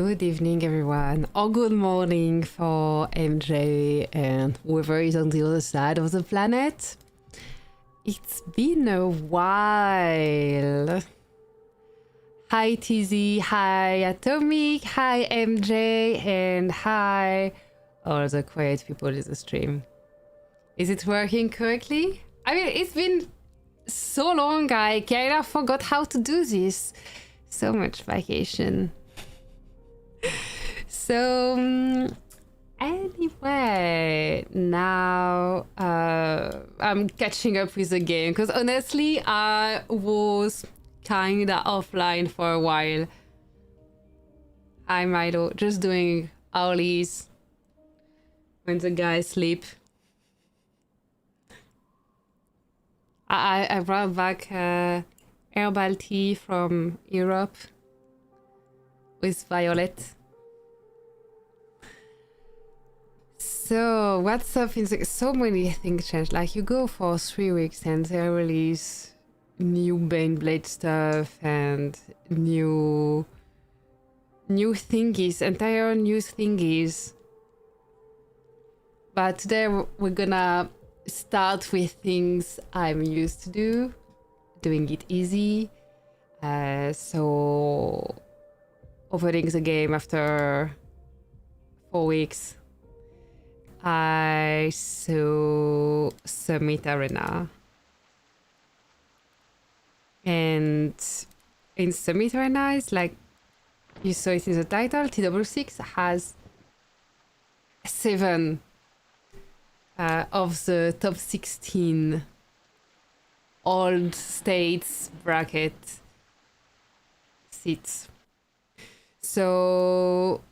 Good evening, everyone, or good morning for MJ and whoever is on the other side of the planet. It's been a while. Hi TZ, hi Atomic, hi MJ, and hi all the quiet people in the stream. Is it working correctly? I mean, it's been so long, I kind of forgot how to do this. So much vacation. So anyway, now I'm catching up with the game because honestly I was kinda offline for a while. Hi Milo, just doing owlies when the guys sleep. I brought back herbal tea from Europe with Violet. So what's up in the, so many things change. Like you go for 3 weeks and they release new Baneblade stuff and new thingies, entire new thingies. But today we're gonna start with things I'm used to doing it easy. So opening the game after 4 weeks. I saw Summit Arena. And in Summit Arena, it's like you saw it in the title, TW6 has 7 of the top 16 old states bracket seats. So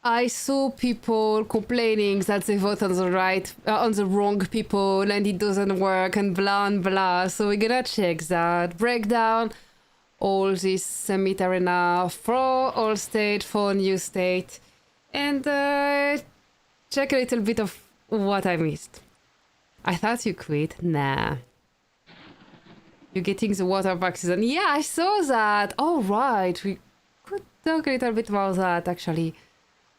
I saw people complaining that they vote on the wrong people and it doesn't work and blah and blah. So we're gonna check that, break down all this Summit Arena for all state, for new state, and check a little bit of what I missed. I thought you quit. Nah. You're getting the water park season. Yeah, I saw that. Oh, right. We could talk a little bit about that, actually.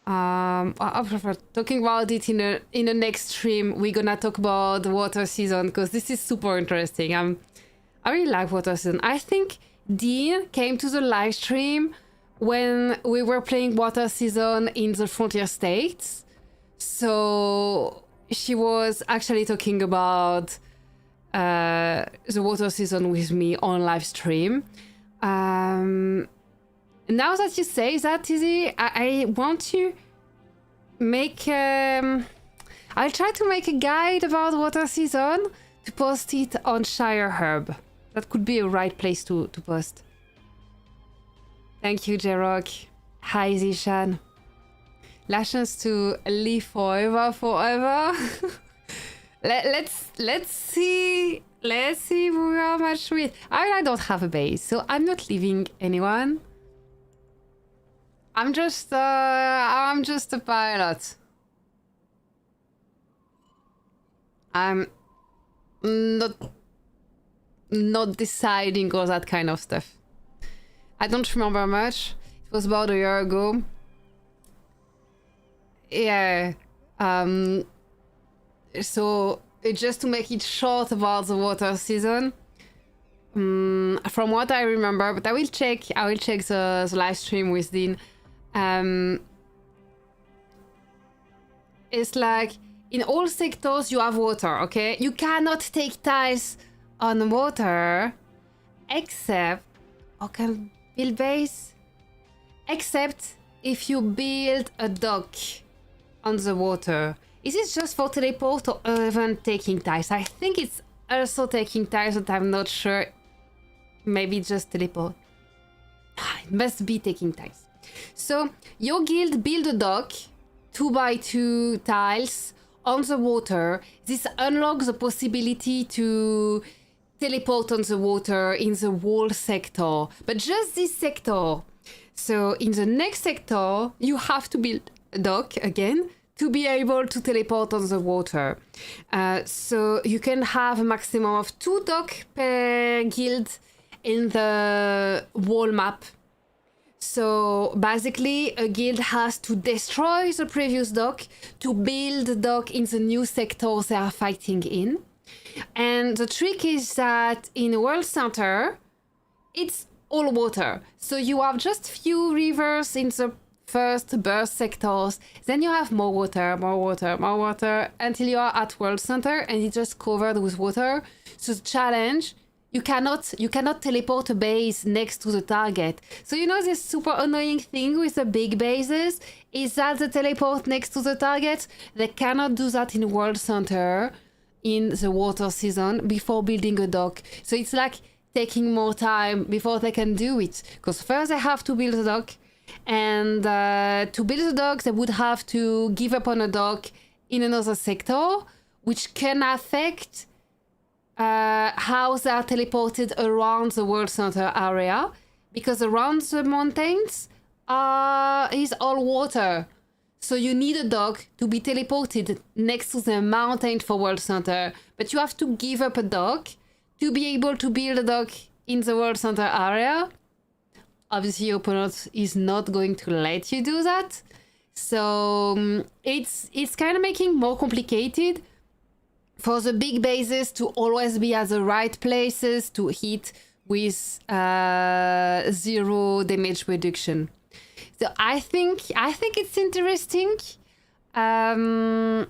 I prefer talking about it in a next stream. We're gonna talk about the water season because this is super interesting. I really like water season. I think Dean came to the live stream when we were playing water season in the frontier states. So she was actually talking about the water season with me on live stream. Now that you say that, Tizzy, I want to make... I'll try to make a guide about water season to post it on ShireHub. That could be a right place to post. Thank you, J-Rock. Hi, Zishan. Last chance to live forever. Let's see who we are matched with. I don't have a base, so I'm not leaving anyone. I'm just a pilot. I'm not deciding all that kind of stuff. I don't remember much. It was about a year ago. Yeah. So just to make it short about the water season. From what I remember, but I will check the live stream with Dean. It's like in all sectors you have water, okay? You cannot take tiles on water except build base except if you build a dock on the water. Is it just for teleport or even taking tiles? I think it's also taking tiles, but I'm not sure. Maybe just teleport. It must be taking tiles. So your guild build a dock, 2x2 tiles on the water. This unlocks the possibility to teleport on the water in the whole sector, but just this sector. So in the next sector, you have to build a dock again to be able to teleport on the water. So you can have a maximum of 2 docks per guild in the whole map. So basically, a guild has to destroy the previous dock to build a dock in the new sectors they are fighting in. And the trick is that in a world center, it's all water. So you have just few rivers in the first burst sectors, then you have more water, more water, more water, until you are at world center and it's just covered with water. So the challenge, you cannot teleport a base next to the target. So you know this super annoying thing with the big bases is that the teleport next to the target, they cannot do that in world center in the water season before building a dock. So it's like taking more time before they can do it, because first they have to build a dock, and to build a dock they would have to give up on a dock in another sector, which can affect how they are teleported around the world center area, because around the mountains is all water. So you need a dock to be teleported next to the mountain for world center, but you have to give up a dock to be able to build a dock in the world center area. Obviously, your opponent is not going to let you do that. So it's kind of making more complicated for the big bases to always be at the right places to hit with 0 damage reduction. So I think it's interesting. I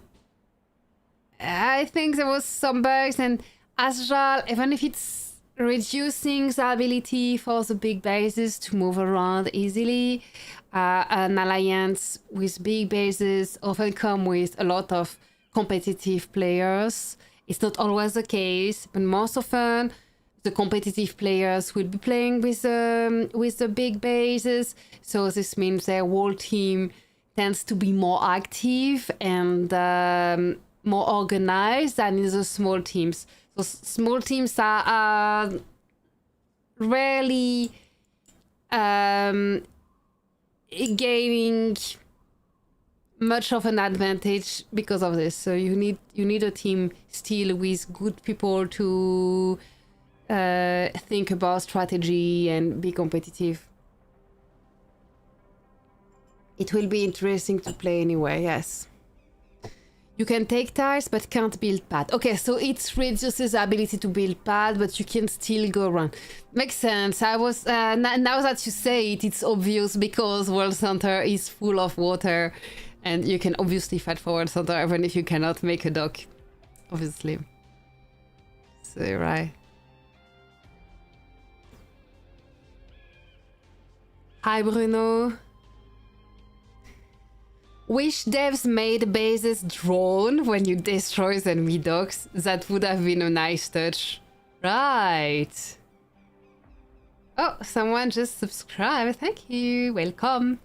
think there was some bugs, and as well, even if it's reducing the ability for the big bases to move around easily, an alliance with big bases often come with a lot of competitive players. It's not always the case, but most often the competitive players will be playing with the big bases. So this means their whole team tends to be more active and more organized than in the small teams. So small teams are rarely gaining much of an advantage because of this. So you need a team still with good people to think about strategy and be competitive. It will be interesting to play anyway, yes. You can take tiles but can't build pad. Okay, so it reduces the ability to build pad, but you can still go around. Makes sense. I was now that you say it, it's obvious because World Center is full of water and you can obviously fight for World Center even if you cannot make a dock. Obviously. So right. Hi Bruno. Wish devs made bases drone when you destroy the enemy docks. That would have been a nice touch. Right. Oh, someone just subscribed. Thank you. Welcome.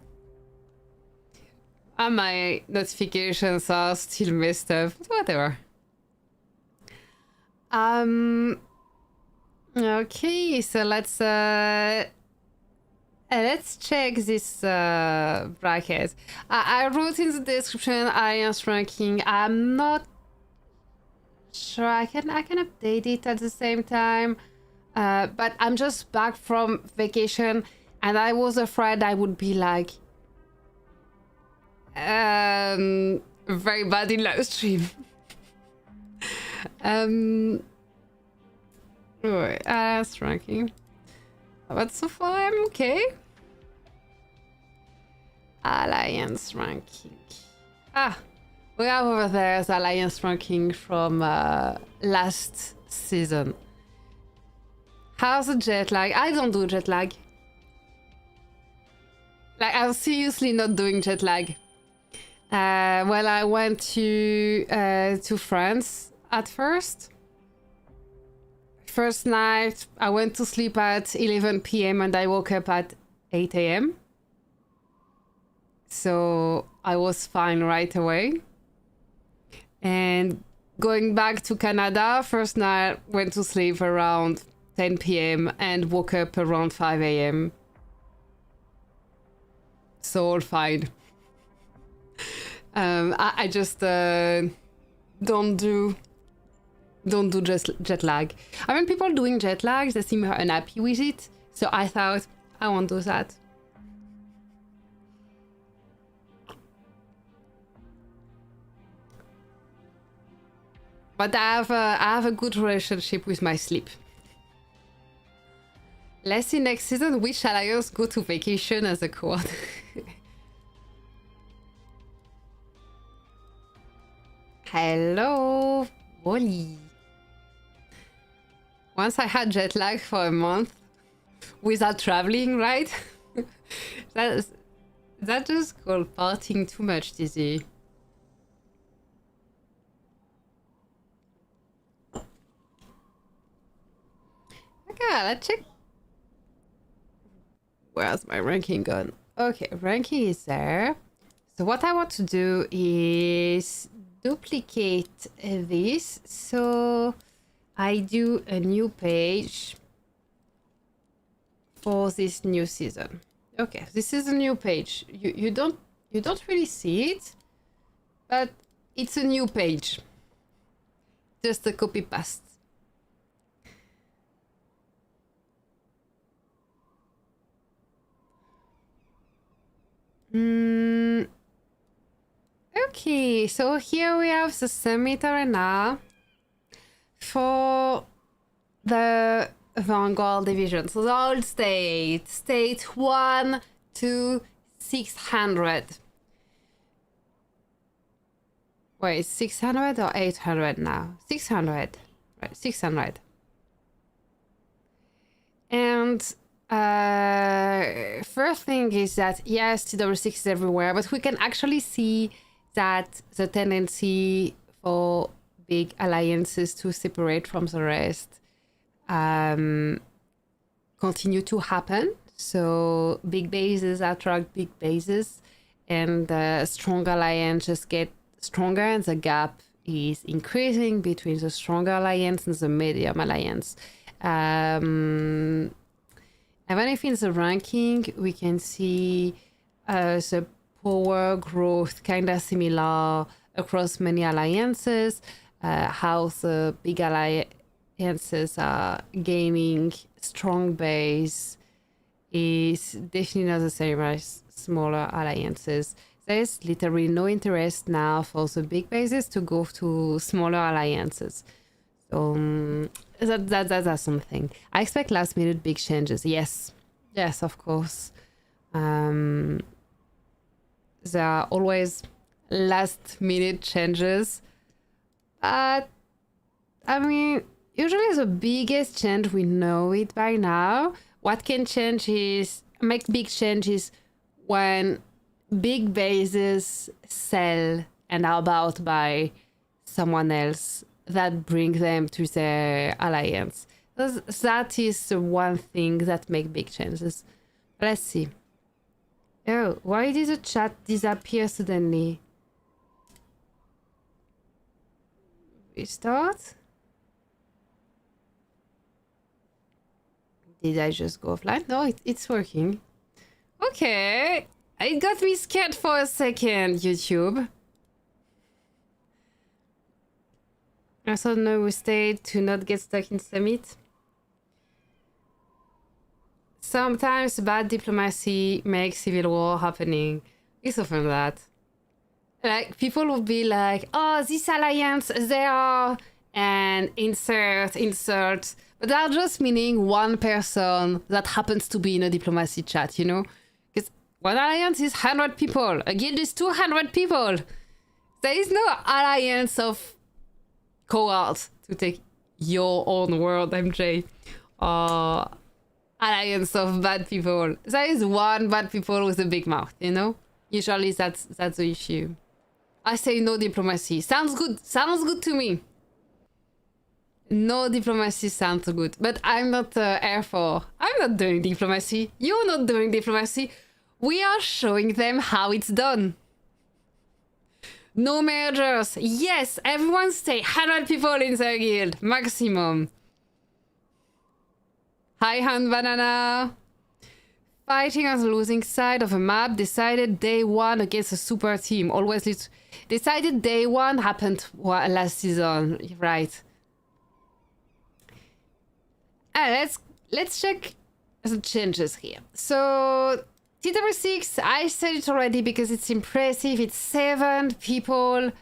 And my notifications are still messed up. Whatever. Okay, so let's check this bracket. I wrote in the description alliance ranking. I'm not sure I can update it at the same time. But I'm just back from vacation and I was afraid I would be like very bad in live stream. Alliance ranking. But so far I'm okay. Alliance ranking. Ah, we have over there the alliance ranking from last season. How's the jet lag? I don't do jet lag. Like, I'm seriously not doing jet lag. Well, I went to France at first. First night, I went to sleep at 11 p.m. and I woke up at 8 a.m. So I was fine right away. And going back to Canada, first night, went to sleep around 10 p.m. and woke up around 5 a.m. So all fine. I just don't do jet lag. I mean, people doing jet lag, they seem unhappy with it. So I thought, I won't do that. But I have a good relationship with my sleep. Let's see next season which alliance go to vacation as a quad. Hello, Wally. Once I had jet lag for a month without traveling, right? That just called partying too much, Dizzy. Okay, let's check. Where's my ranking gone? Okay, ranking is there. So what I want to do is duplicate this. So I do a new page for this new season. Okay, this is a new page. You don't really see it, but it's a new page. Just a copy paste. Okay, so here we have the summit arena for the Vanguard Division. So the old state 1 to 600. Wait, 600 or 800 now? 600, right? 600. And first thing is that yes, TW6 is everywhere, but we can actually see that the tendency for big alliances to separate from the rest continue to happen. So big bases attract big bases, and strong alliances get stronger, and the gap is increasing between the stronger alliance and the medium alliance. Even if in the ranking we can see the power growth kind of similar across many alliances, how the big alliances are gaining strong base is definitely not the same as smaller alliances. There's literally no interest now for the big bases to go to smaller alliances. So that's something. I expect last minute big changes. Yes, of course. There are always last minute changes, but I mean, usually the biggest change, we know it by now. What can change is make big changes when big bases sell and are bought by someone else that bring them to their alliance. That is the one thing that make big changes. Let's see. Oh, why did the chat disappear suddenly? Restart? Did I just go offline? No, it's working. Okay. It got me scared for a second, YouTube. I thought no mistake to not get stuck in summit. Sometimes bad diplomacy makes civil war happening. It's often that. Like, people will be like, oh, this alliance, they are, and insert. But they're just meaning one person that happens to be in a diplomacy chat, you know? Because one alliance is 100 people. A guild is 200 people. There is no alliance of cohorts, to take your own word, MJ. Alliance of bad people. There is one bad people with a big mouth, you know? Usually that's the issue. I say no diplomacy. Sounds good to me. No diplomacy sounds good. But I'm not Air Force. I'm not doing diplomacy. You're not doing diplomacy. We are showing them how it's done. No mergers. Yes, everyone stay. 100 people in their guild. Maximum. Hi, Hand Banana. Fighting on the losing side of a map. Decided day one against a super team. Always decided day one happened last season. Right. Let's check the changes here. So TW6, I said it already because it's impressive. It's 7 people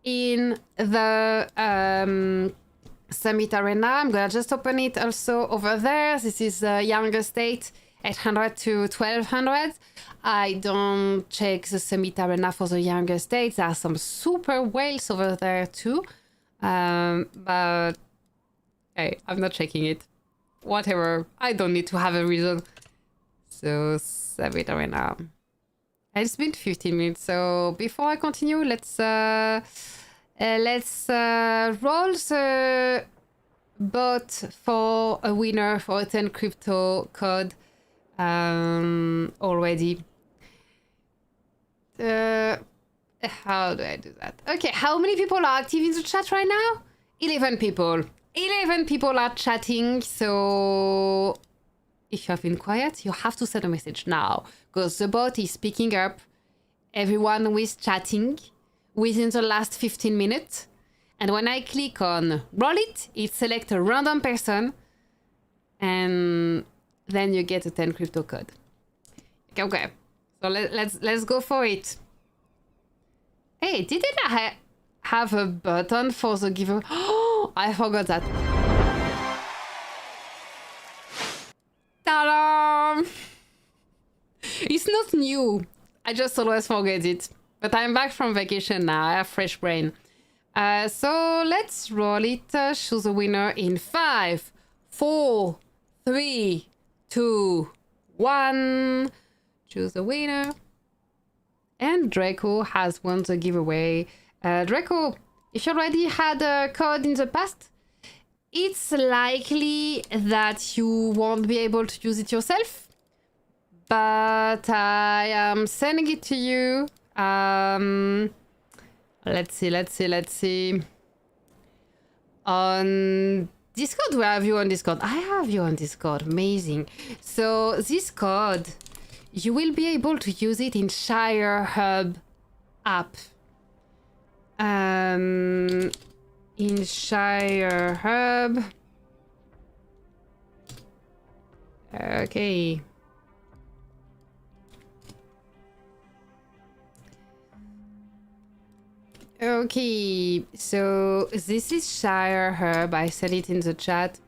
in the Summit Arena. I'm gonna just open it also over there. This is the younger state, 800 to 1200. I don't check the Summit Arena for the younger states. There are some super whales over there too. But hey, I'm not checking it. Whatever. I don't need to have a reason. So, Summit Arena. It's been 15 minutes, so before I continue, let's roll the bot for a winner for a 10 crypto code already. How do I do that? Okay, how many people are active in the chat right now? 11 people. 11 people are chatting, so if you have been quiet, you have to send a message now, because the bot is picking up everyone who is chatting within the last 15 minutes. And when I click on roll it, it selects a random person, and then you get a 10 crypto code. Okay, so let's go for it. Hey, didn't I have a button for the giveaway? Oh, I forgot that. Ta-da! It's not new. I just always forget it. But I'm back from vacation now. I have fresh brain. So let's roll it. Choose a winner in 5, 4, 3, 2, 1. Choose a winner. And Draco has won the giveaway. Draco, if you already had a code in the past, it's likely that you won't be able to use it yourself, but I am sending it to you. Let's see. On Discord, where have you on Discord? I have you on Discord. Amazing. So this code, you will be able to use it in ShireHub app. In ShireHub. Okay. Okay, so this is ShireHub. I said it in the chat.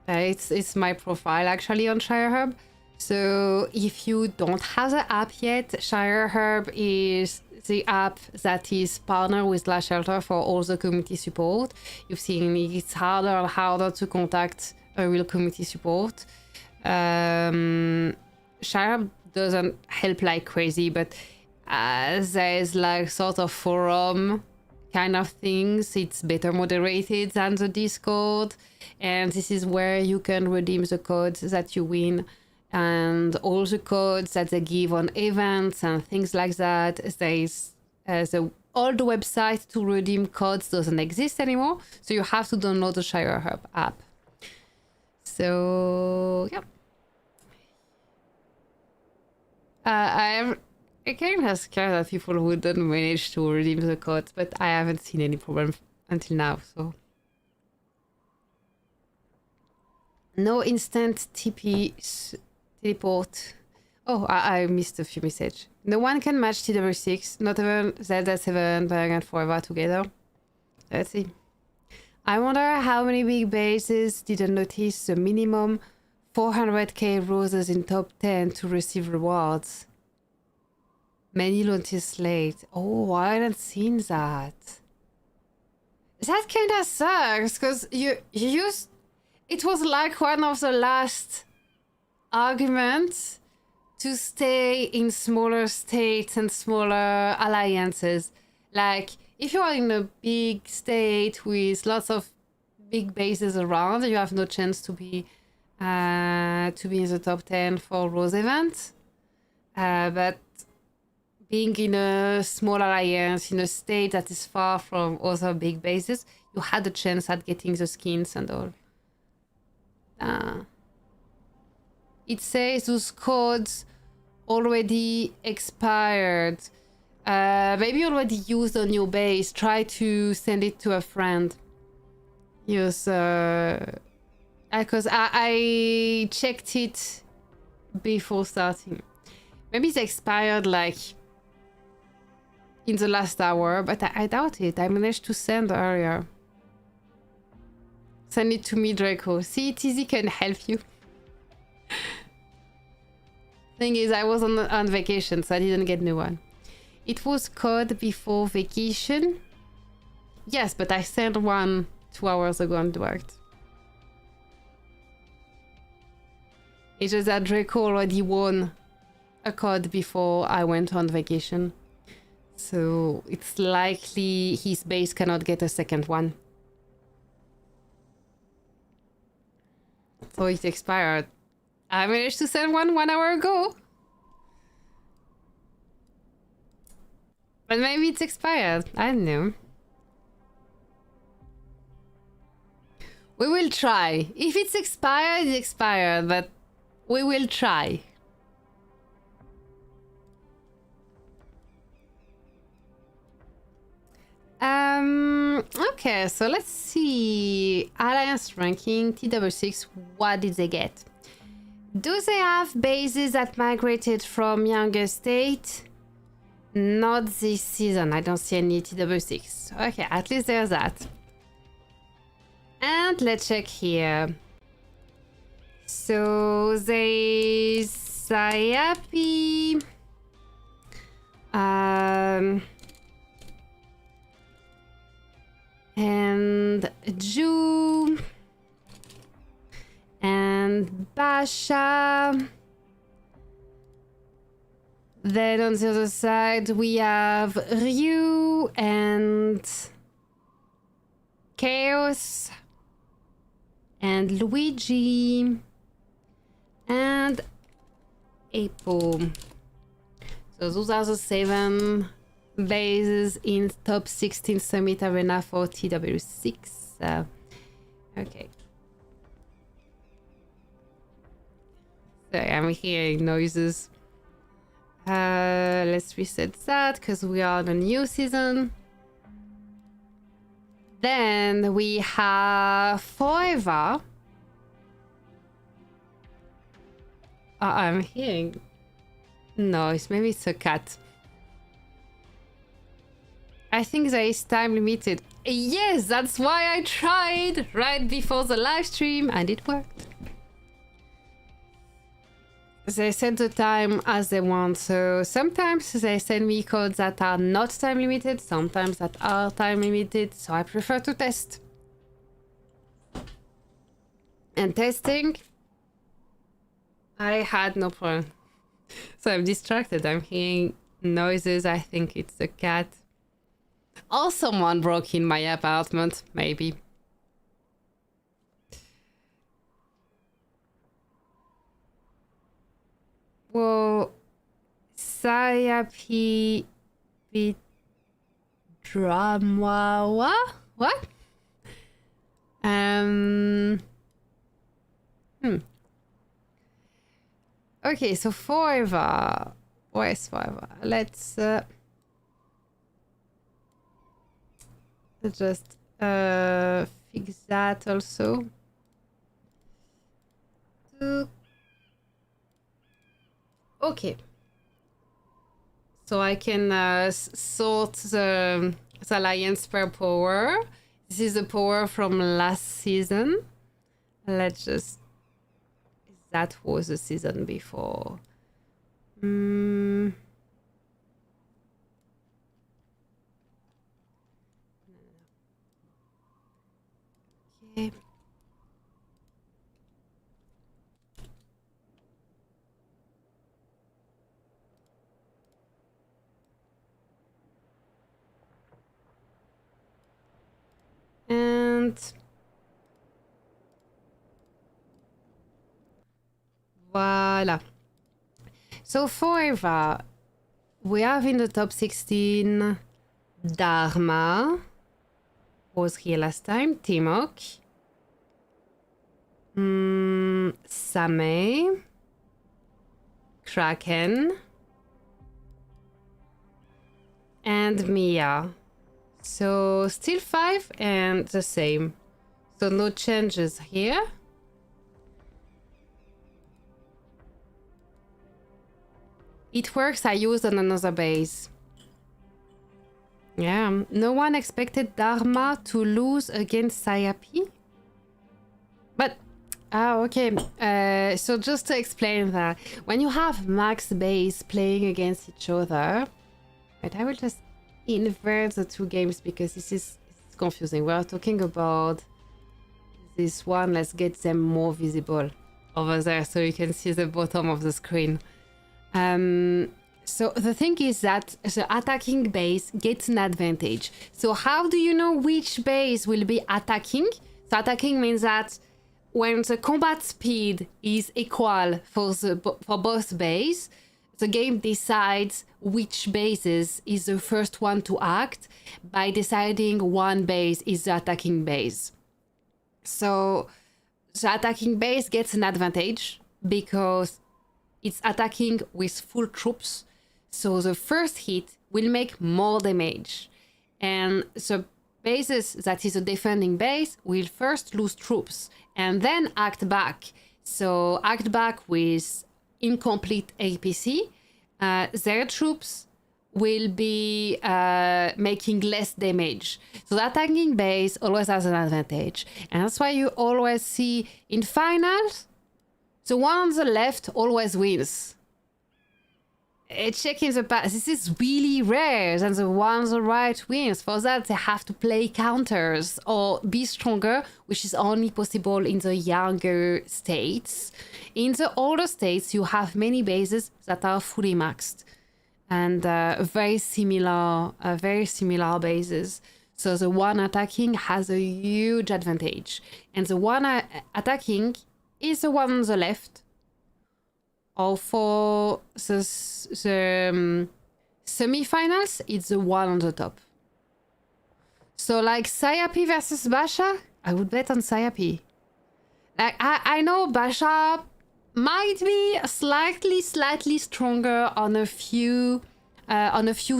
It's my profile actually on ShireHub. So if you don't have the app yet, ShireHub is the app that is partnered with /shelter for all the community support. You've seen it's harder and harder to contact a real community support. ShireHub doesn't help like crazy, but there's like sort of forum kind of things. It's better moderated than the Discord, and this is where you can redeem the codes that you win and all the codes that they give on events and things like that. There's the old website to redeem codes doesn't exist anymore, so you have to download the ShireHub app. So yeah, I kind of scared that people wouldn't manage to redeem the codes, but I haven't seen any problem until now. So no instant TP teleport. Oh, I missed a few messages. No one can match TW6, not even Z7, Vanguard Forever together. Let's see. I wonder how many big bases didn't notice the minimum 400k roses in top 10 to receive rewards. Many launches late. Oh, I hadn't seen that. That kind of sucks, because you used... It was like one of the last arguments to stay in smaller states and smaller alliances. Like, if you are in a big state with lots of big bases around, you have no chance to be in the top 10 for Rose events. But being in a small alliance, in a state that is far from other big bases, you had a chance at getting the skins and all. It says those codes already expired. Maybe already used on your base. Try to send it to a friend. Yes, because I checked it before starting. Maybe it's expired like in the last hour, but I doubt it. I managed to send earlier. Send it to me, Draco. See, TZ can help you. Thing is, I was on vacation, so I didn't get new one. It was code before vacation. Yes, but I sent one 2 hours ago and it worked. It's just that Draco already won a code before I went on vacation. So it's likely his base cannot get a second one. So it expired. I managed to send one 1 hour ago. But maybe it's expired. I don't know. We will try. If it's expired, it's expired, but we will try. Okay, so let's see. Alliance ranking, TW6, what did they get? Do they have bases that migrated from younger state? Not this season. I don't see any TW6. Okay, at least there's that. And let's check here. So there's SAYAPI. And Ju. And Basha. Then on the other side we have Ryu and Kaoss and LUIGI and Apo. So those are the 7 bases in top 16 Summit Arena for TW6. Okay. Sorry, I'm hearing noises. Let's reset that because we are on a new season. Then we have Forever. I'm hearing noise. Maybe it's a cat. I think there is time limited. Yes, that's why I tried right before the live stream and it worked. They set the time as they want, so sometimes they send me codes that are not time limited, sometimes that are time limited, so I prefer to test. And testing, I had no problem. So I'm distracted, I'm hearing noises, I think it's a cat. Or someone broke in my apartment, maybe. Well, SAYAPI DHARMA. What? Okay, so Forever. Where's Forever? Let's just fix that also. Okay. So I can sort the alliance per power. This is the power from last season. Let's just... That was the season before. Okay. And voila. So Forever, we have in the top 16 DHARMA was here last time, Temoc, Same, Kraken, and Mia. So still 5 and the same. So no changes here. It works, I used on another base. Yeah, no one expected DHARMA to lose against SAYAPI. But, okay. So just to explain that, when you have max base playing against each other, but I will just invert the two games because this is confusing. We're talking about this one. Let's get them more visible over there so you can see the bottom of the screen. So the thing is that the attacking base gets an advantage. So how do you know which base will be attacking? So attacking means that when the combat speed is equal for both bases, the game decides which bases is the first one to act by deciding one base is the attacking base. So the attacking base gets an advantage because it's attacking with full troops. So the first hit will make more damage. And the bases that is a defending base will first lose troops and then act back. So act back with incomplete APC. Their troops will be making less damage. So the attacking base always has an advantage. And that's why you always see in finals, the one on the left always wins. Checking the past, this is really rare, and the one on the right wins. For that, they have to play counters or be stronger, which is only possible in the younger states. In the older states, you have many bases that are fully maxed and very similar bases. So the one attacking has a huge advantage, and the one attacking is the one on the left. Or for the semi-finals, it's the one on the top. So like SAYAPI versus Basha, I would bet on SAYAPI. Like I know Basha might be slightly stronger on a few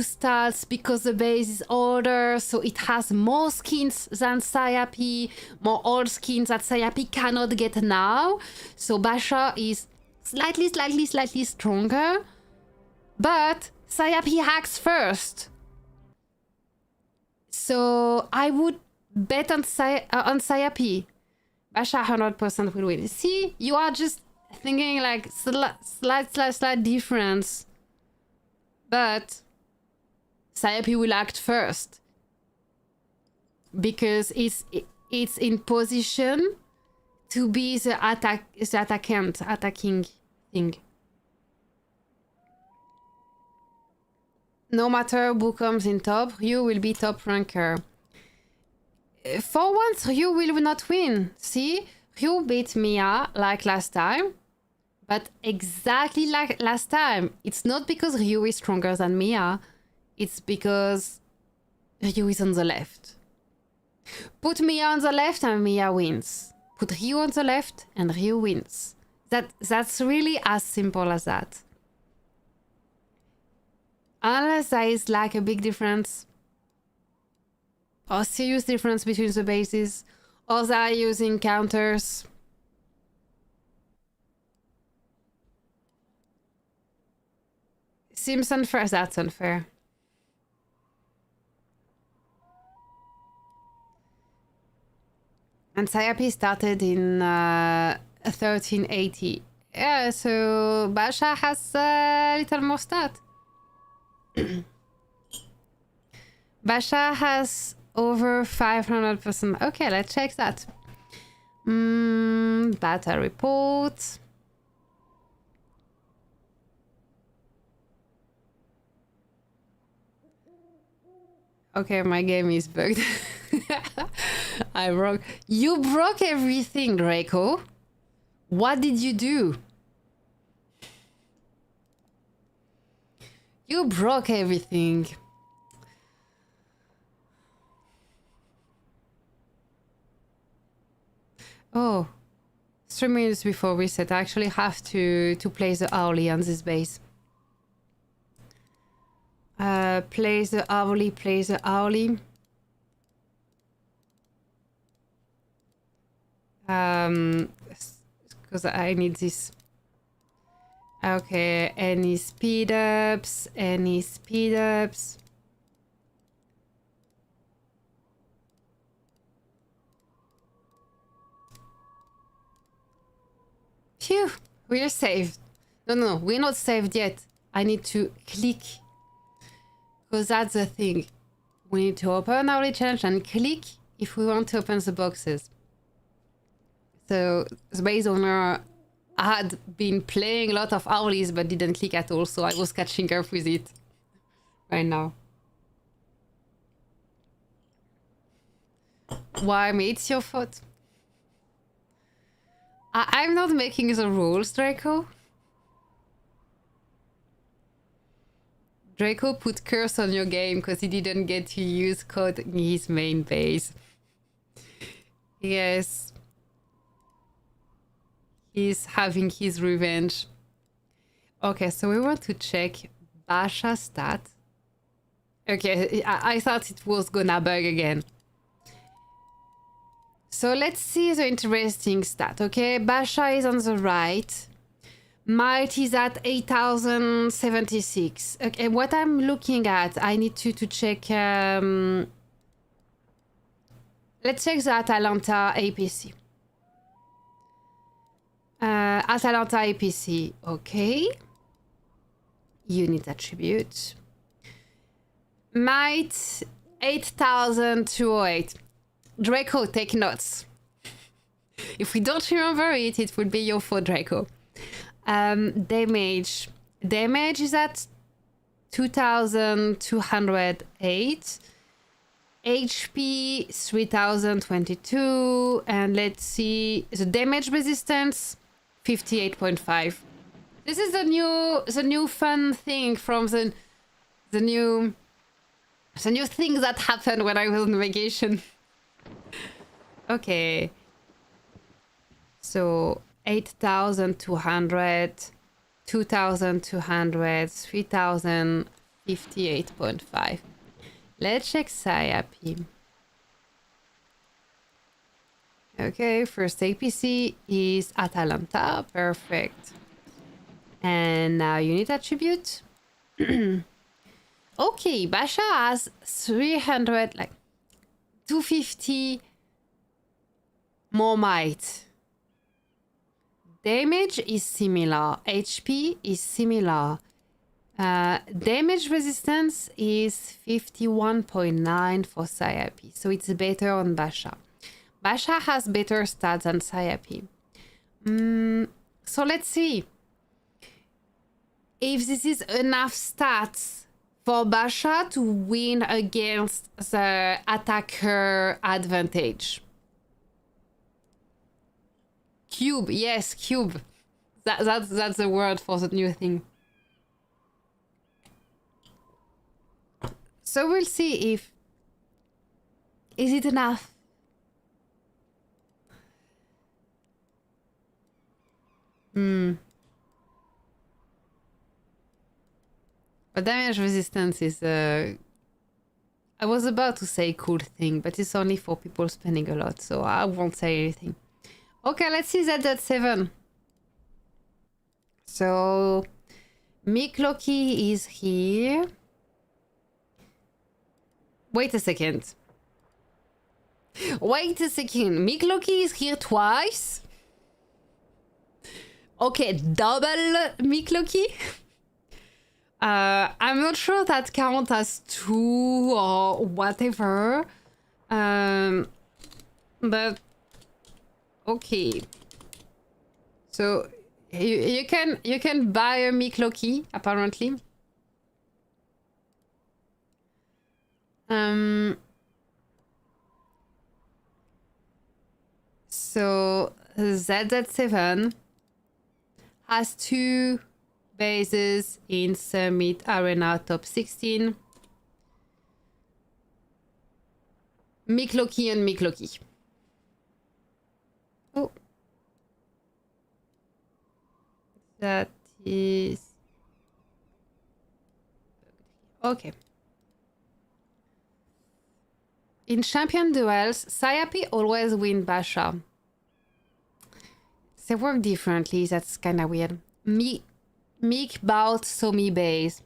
styles because the base is older, so it has more skins than SAYAPI, more old skins that SAYAPI cannot get now. So Basha is slightly stronger, but SAYAPI hacks first. So I would bet on SAYAPI. Basha 100% will win. See, you are just thinking like slight difference. But SAYAPI will act first because it's in position to be the attacking thing. No matter who comes in top, Ryu will be top ranker. For once, Ryu will not win. See, Ryu beat Mia like last time, but exactly like last time. It's not because Ryu is stronger than Mia, it's because Ryu is on the left. Put Mia on the left and Mia wins. Put Ryu on the left and Ryu wins. That's really as simple as that. Unless there is like a big difference or serious difference between the bases, or they are using counters. Seems unfair. That's unfair. And SAYAPI started in 1380. Yeah, so Basha has a little more stat. Basha has over 500%. Okay, let's check that. Battle report. Okay, my game is bugged. I broke. You broke everything, Draco. What did you do? You broke everything. Oh, 3 minutes before reset. I actually have to play the hourly on this base. Play the hourly, play the hourly. Because I need this. Okay, any speed ups, any speed ups. Phew, we're saved. No, we're not saved yet. I need to click. Because that's the thing. We need to open our challenge and click if we want to open the boxes. So the base owner had been playing a lot of Owlies but didn't click at all, so I was catching up with it right now. Why, mate? It's your fault. I'm not making the rules, Draco. Draco put curse on your game because he didn't get to use code in his main base. Yes. He's having his revenge. Okay, so we want to check Basha stat. Okay, I thought it was gonna bug again. So let's see the interesting stat, okay? Basha is on the right. Might is at 8076. Okay, what I'm looking at, I need to check... let's check the Atalanta APC. Atalanta APC, okay. Unit attribute. Might 8208. Draco, take notes. If we don't remember it, it would be your fault, Draco. Damage. Damage is at 2208. HP 3022. And let's see the damage resistance 58.5. This is the new fun thing from the new thing that happened when I was on vacation. Okay. So 8,200, 2,200, 3,058.5. Let's check SAYAPI. Okay, first APC is Atalanta. Perfect. And now unit attribute. Okay, Basha has 300, like 250 more might. Damage is similar. HP is similar. Damage resistance is 51.9 for SAYAPI. So it's better on Basha. Basha has better stats than SAYAPI. So let's see if this is enough stats for Basha to win against the attacker advantage. Cube, yes, cube. That's the word for the new thing. So we'll see if... Is it enough? But damage resistance is I was about to say cool thing, but it's only for people spending a lot, so I won't say anything. Okay, let's see Z7. So Melouche is here. Wait a second. Melouche is here twice. Okay, double Melouche. I'm not sure that counts as 2 or whatever. But okay. So you can buy a Melouche apparently. So ZZ7 has 2 bases in Summit Arena top 16. Melouche and Melouche. Oh. That is... Okay. In champion duels, SAYAPI always win Basha. They work differently, that's kinda weird. Meek bout Somi base.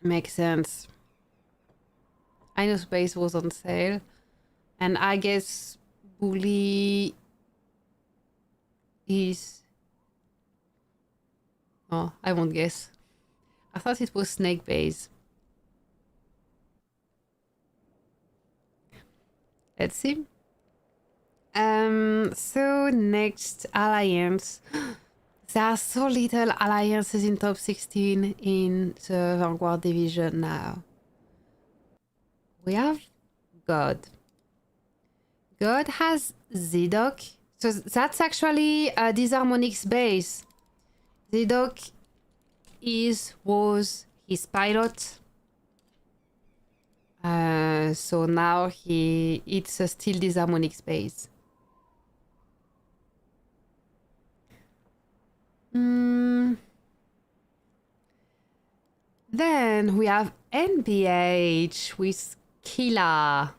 Makes sense. I know space was on sale. And I guess Bully is... Oh, I won't guess. I thought it was Snake Base. Let's see. So next alliance. There are so little alliances in top 16 in the Vanguard Division now. We have God. God has Zidoc. So that's actually a Disharmonic's base. Zidoc was his pilot. So now it's a still Disharmonic's base. Then we have NBH with Killa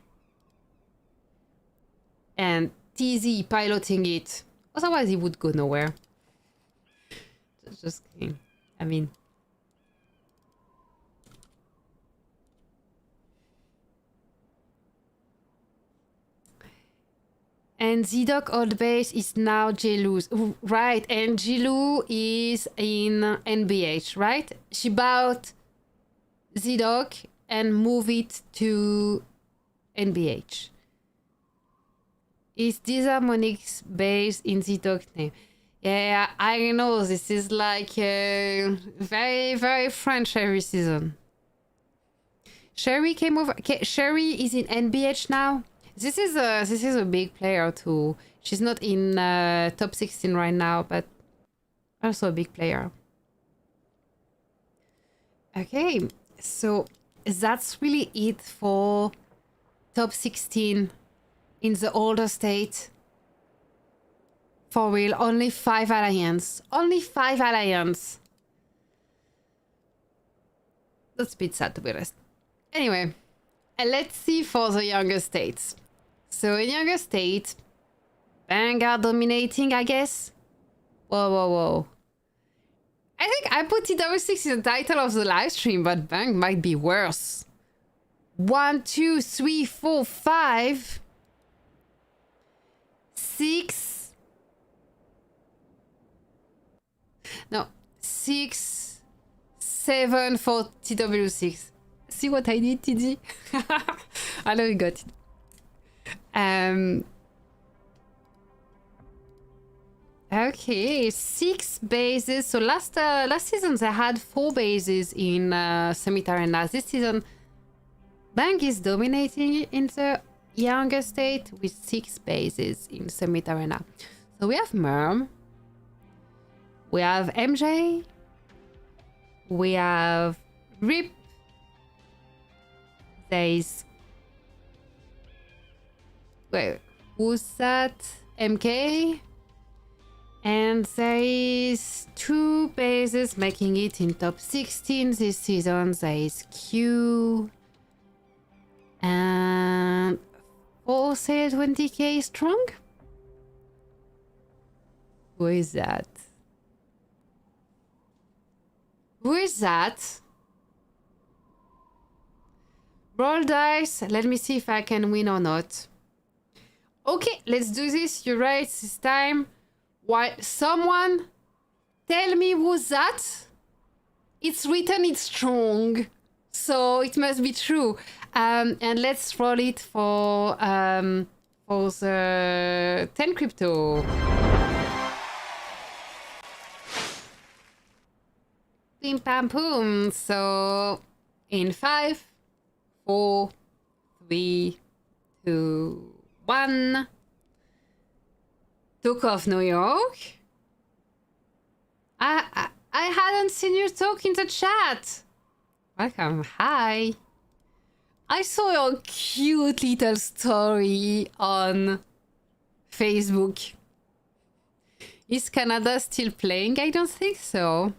and TZ piloting it. Otherwise, he would go nowhere. Just kidding. I mean, and Zidoc old base is now Jelu's. Right, and Jelu is in NBH, right? She bought Zidoc and moved it to NBH. Is Disharmonic's base in Zidoc's name? Yeah, I know, this is like a very, very French every season. Sherry came over. Sherry is in NBH now. This is a big player too. She's not in top 16 right now, but also a big player. Okay, so that's really it for top 16 in the older state. For real, only 5 alliance. Only 5 alliance. That's a bit sad to be honest. Anyway, let's see for the younger states. So in younger state, Vanguard dominating, I guess. Whoa. I think I put TW6 in the title of the live stream, but Bang might be worse. 1, 2, 3, 4, 5, 6. No, 6, 7 for TW6. See what I did, TD? I know you got it. Okay, 6 bases. So last season they had 4 bases in Summit Arena. This season, Bang is dominating in the younger state with 6 bases in Summit Arena. So we have Merm, we have MJ, we have Rip, there's... Wait, who's that? MK? And there is 2 bases making it in top 16 this season. There is Q and 420k strong. Who is that? Who is that? Roll dice. Let me see if I can win or not. Okay, let's do this. You're right this time. Why? Someone tell me who's that? It's written it's strong, so it must be true. And let's roll it for the 10 crypto. Pim pam boom. So in 5, 4, 3, 2, 1. Took off New York. I hadn't seen you talk in the chat. Welcome. Hi. I saw your cute little story on Facebook. Is Canada still playing? I don't think so.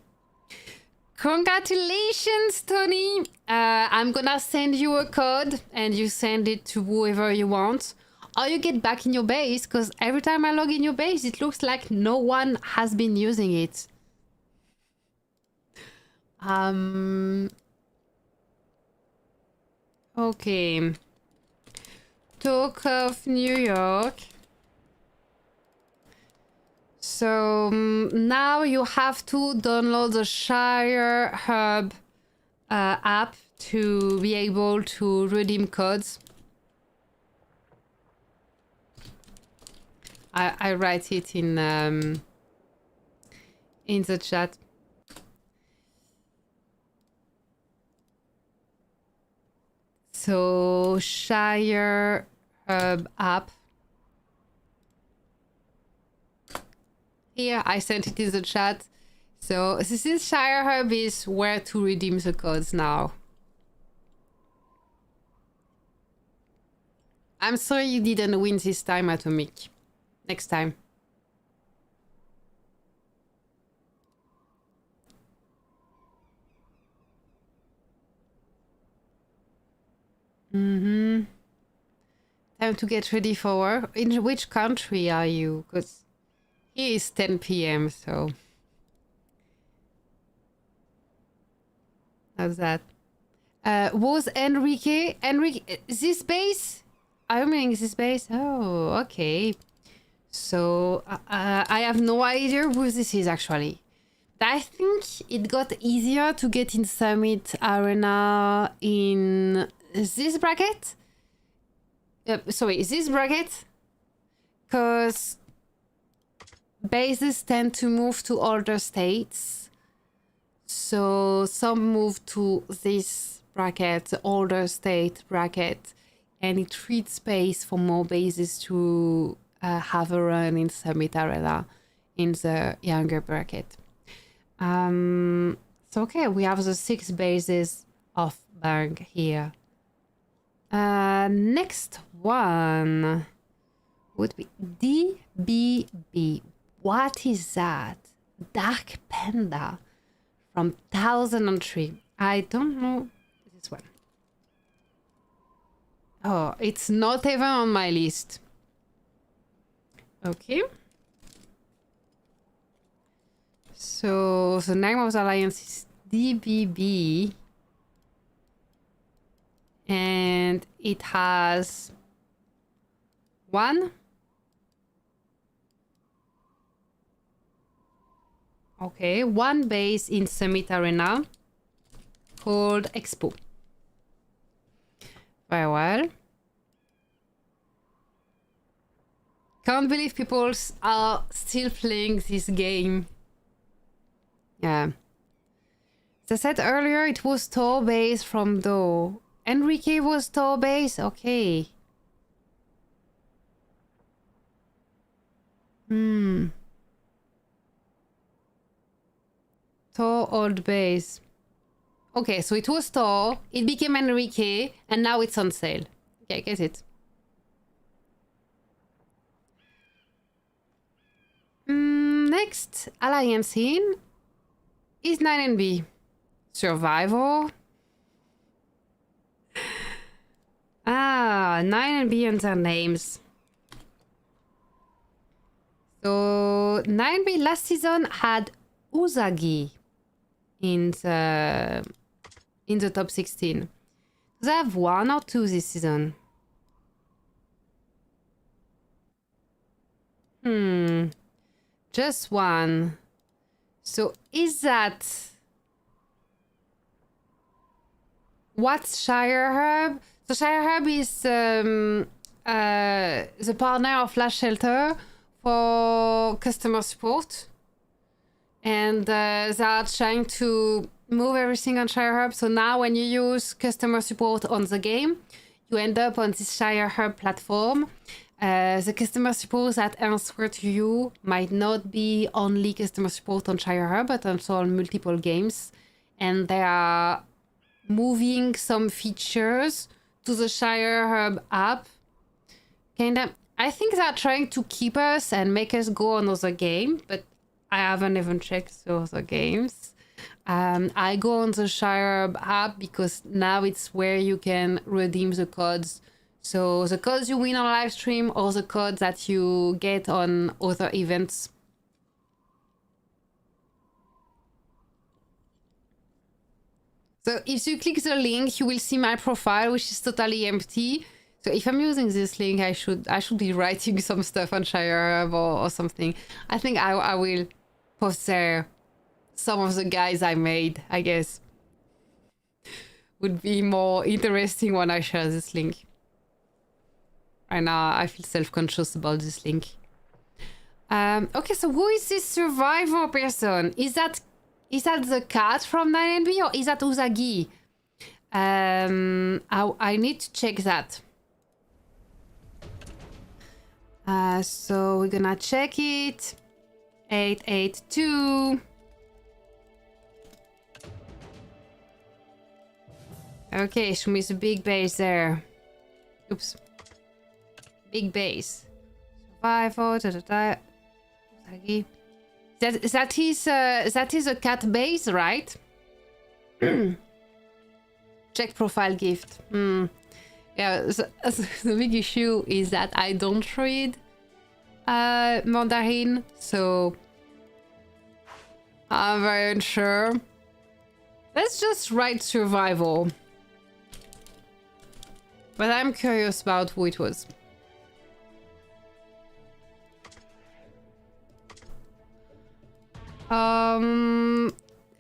Congratulations, Tony. I'm gonna send you a code and you send it to whoever you want. Or you get back in your base, because every time I log in your base, it looks like no one has been using it. Okay. Talk of New York. So now you have to download the ShireHub app to be able to redeem codes. I write it in the chat. So ShireHub app. Here, I sent it in the chat. So this is ShireHub is where to redeem the codes now. I'm sorry you didn't win this time, Atomic. Next time. Time to get ready for work. In which country are you? Because here is 10 p.m. so how's that? Was Enrique this base? I'm in this base. Oh, okay. So I have no idea who this is actually. I think it got easier to get in Summit Arena in this bracket. Sorry, this bracket, because bases tend to move to older states. So some move to this bracket, the older state bracket, and it treats space for more bases to have a run in Summit Arena in the younger bracket. So okay, we have the 6 bases of Bang here. Next one would be DBB. What is that? Dark Panda from 1003. I don't know this one. Oh, it's not even on my list. Okay. So the name of the alliance is DBB. And it has 1. Okay, 1 base in Summit Arena called Expo. Very well. Can't believe people are still playing this game. Yeah. As I said earlier, it was Tor base from Do. Enrique was Tor base? Okay. Tor old base. Okay, so it was Tor, it became Enrique, and now it's on sale. Okay, I get it. Next alliance in is 9NB. Survivor. 9NB and their names. So 9B last season had Uzagi in the top 16. Does they have 1 or 2 this season? Just 1. So is that what's ShireHub? So ShireHub is the partner of Flash Shelter for customer support, and they are trying to move everything on ShireHub. So now when you use customer support on the game, you end up on this ShireHub platform. The customer support that answer to you might not be only customer support on ShireHub, but also on multiple games, and they are moving some features to the ShireHub app. I think they're trying to keep us and make us go on other game, but I haven't even checked the other games. I go on the ShireHub app because now it's where you can redeem the codes. So the codes you win on live stream or the codes that you get on other events. So if you click the link, you will see my profile, which is totally empty. So if I'm using this link, I should be writing some stuff on ShireHub or something. I think I will post there some of the guys I made, I guess. Would be more interesting when I share this link. Right now, I feel self-conscious about this link. Okay, so who is this survivor person? Is that the cat from 9NB or is that Usagi? I need to check that. So we're gonna check it. 882. Okay, show me the big base there. Oops. Big base. Survival. Usagi. That is a cat base, right? Check profile gift. Yeah, the big issue is that I don't read Mandarin, so I'm very unsure. Let's just write survival. But I'm curious about who it was.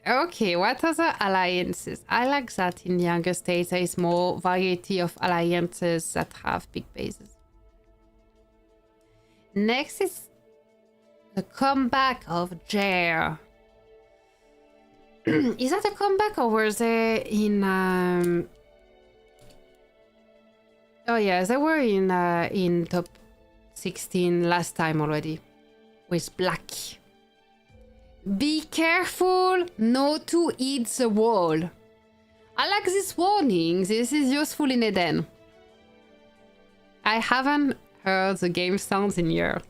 Okay, what other alliances? I like that in younger states there is more variety of alliances that have big bases. Next is the comeback of JAR. Is that a comeback or were they in Oh yeah, they were in top 16 last time already with black. Be careful not to hit the wall. I like this warning. This is useful in Eden. I haven't heard the game sounds in years.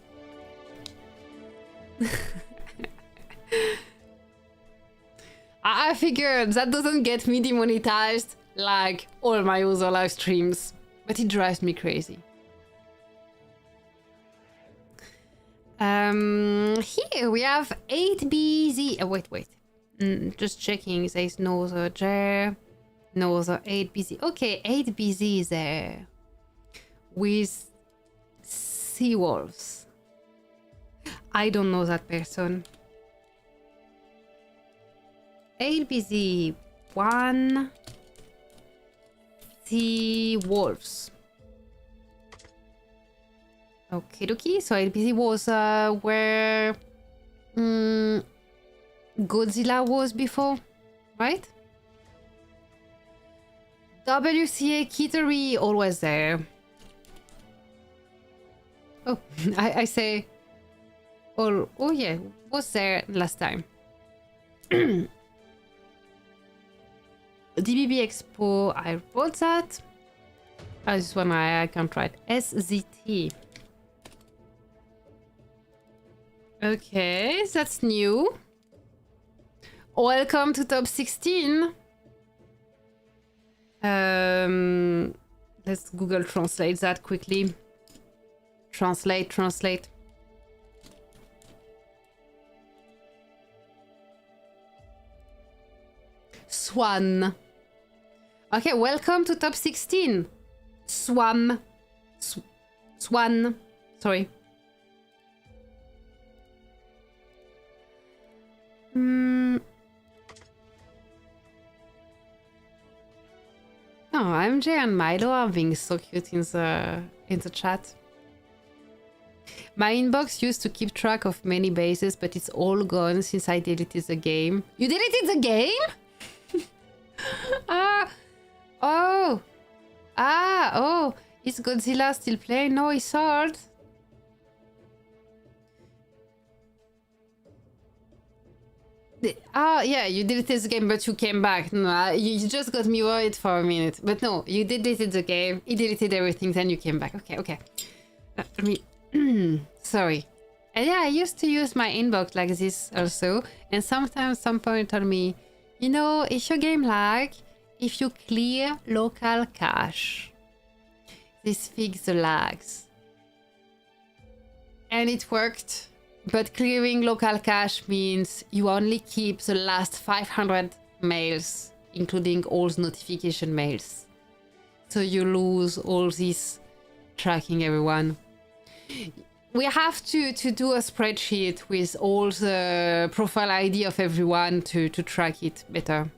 I figured that doesn't get me demonetized like all my other live streams, but it drives me crazy. Here we have 8BZ. Oh, wait. Just checking. There's no other JAR, no other 8BZ. Okay, 8BZ is there with seawolves. I don't know that person. 8BZ 1 seawolves. Okay, dokie. So 8BZ was where Godzilla was before, right? WCA Kittery always there. Oh, I say. Oh yeah, was there last time. DBB Expo, I wrote that. This one I can't write. SZT. Okay, that's new. Welcome to top 16. Let's Google translate that quickly. Translate. Swan. Okay, welcome to top 16. Swan. Sorry. Oh, MJ and Milo are being so cute in the chat. My inbox used to keep track of many bases, but it's all gone since I deleted the game. You deleted the game? Oh, is Godzilla still playing? No, he's hard. Yeah, you deleted the game, but you came back. No, you just got me worried for a minute. But no, you deleted the game, he deleted everything, then you came back. Okay. Sorry. And yeah, I used to use my inbox like this also. And sometimes someone told me, you know, if your game lag, if you clear local cache, this fixes the lags. And it worked. But clearing local cache means you only keep the last 500 mails, including all the notification mails. So you lose all these tracking everyone. We have to do a spreadsheet with all the profile ID of everyone to track it better.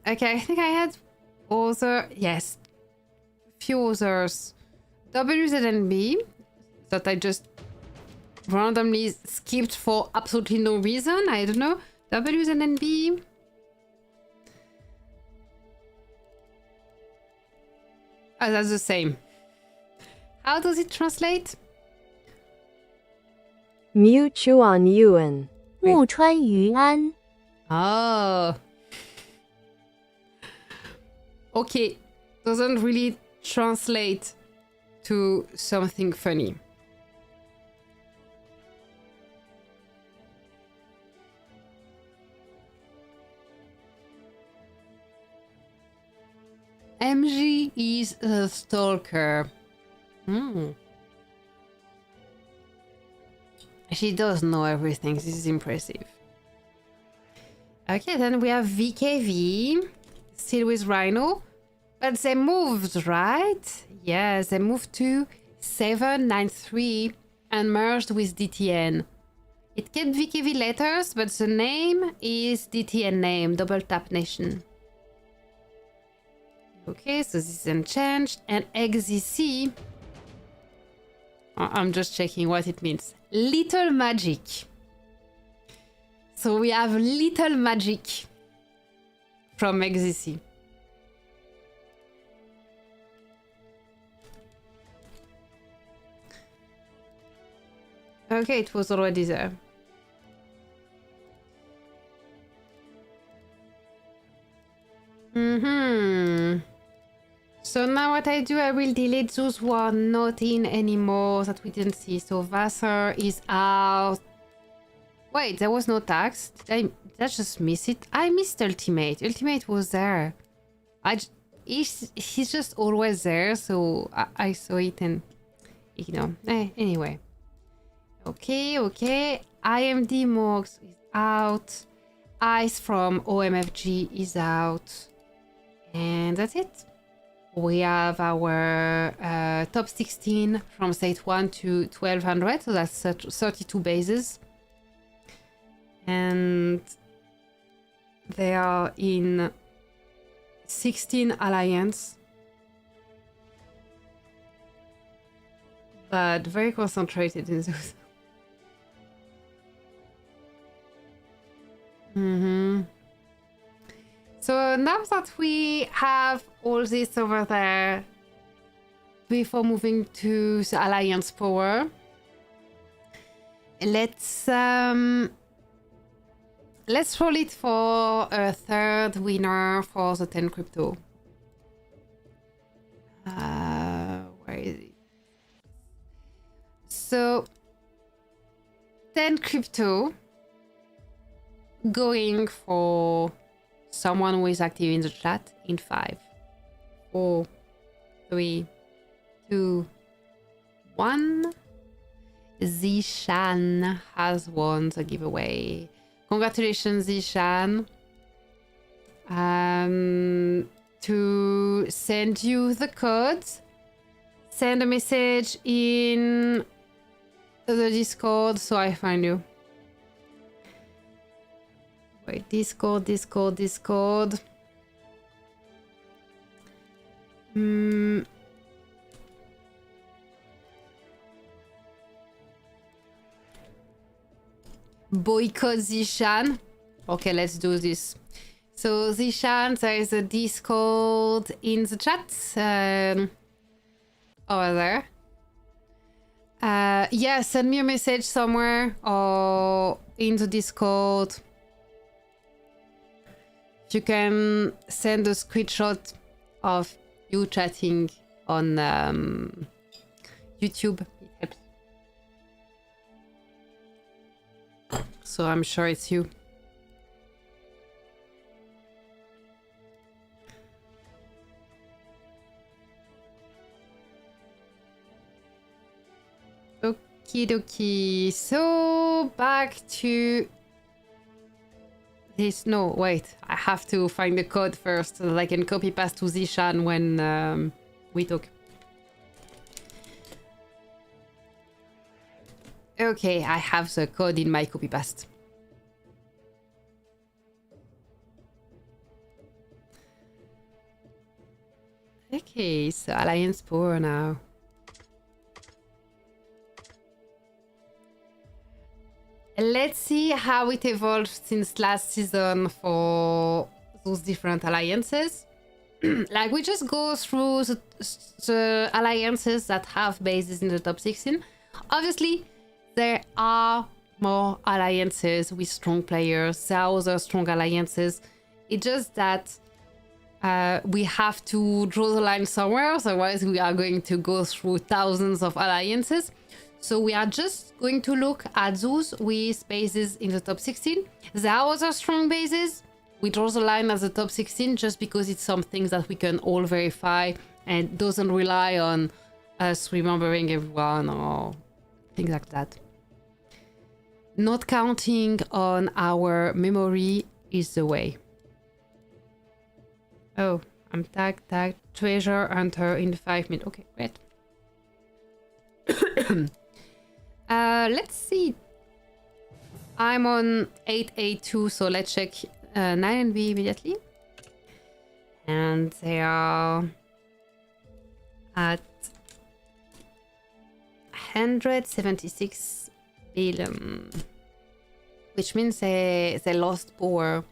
Okay, I think I had other, yes, few others. WZNB that I just randomly skipped for absolutely no reason. I don't know. WZNB. Oh, that's the same. How does it translate? 木川yuan 木川于安 Oh. Okay. Doesn't really translate to something funny. MG is a stalker. She does know everything. This is impressive. Okay, then we have VKV, still with Rhino, but they moved, right? Yes, they moved to 793 and merged with DTN. It kept VKV letters, but the name is DTN name, Double Tap Nation. Okay, so this isn't changed. And XZC, I'm just checking what it means. Little Magic. So we have Little Magic from XZC. Okay, it was already there. So now what I do, I will delete those who are not in anymore that we didn't see. So Vassar is out. Wait, there was no tax. Did I just miss it? I missed Ultimate. Ultimate was there. He's just always there, so I saw it and ignore. Anyway. Okay. IMD Mox is out. Ice from OMFG is out. And that's it. We have our top 16 from state 1 to 1200, so that's 32 bases. And they are in 16 alliance. But very concentrated in those. So now that we have all this over there, before moving to the Alliance Power, let's roll it for a third winner for the 10 crypto. Where is it? So 10 crypto going for someone who is active in the chat in 5, 4, 3, 2, 1. Zishan has won the giveaway. Congratulations, Zishan. To send you the code, send a message in the Discord so I find you. Wait, Discord. Boycott Zishan. Okay, let's do this. So Zishan, there is a Discord in the chat over there. Yeah, send me a message somewhere or in the Discord. You can send a screenshot of you chatting on YouTube. It helps. So I'm sure it's you. Okie dokie. So back to This, no, wait. I have to find the code first so that I can copy paste to Zishan when we talk. Okay, I have the code in my copy paste. Okay, so Alliance Power now. Let's see how it evolved since last season for those different alliances. Like, we just go through the alliances that have bases in the top 16. Obviously, there are more alliances with strong players. There are other strong alliances. It's just that we have to draw the line somewhere, otherwise we are going to go through thousands of alliances. So we are just going to look at those with bases in the top 16. There are other strong bases. We draw the line at the top 16 just because it's something that we can all verify and doesn't rely on us remembering everyone or things like that. Not counting on our memory is the way. Oh, I'm tagged. Treasure hunter in 5 minutes. Okay, great. Let's see. I'm on 882, so let's check 9NB immediately. And they are at 176 billion, which means they lost power.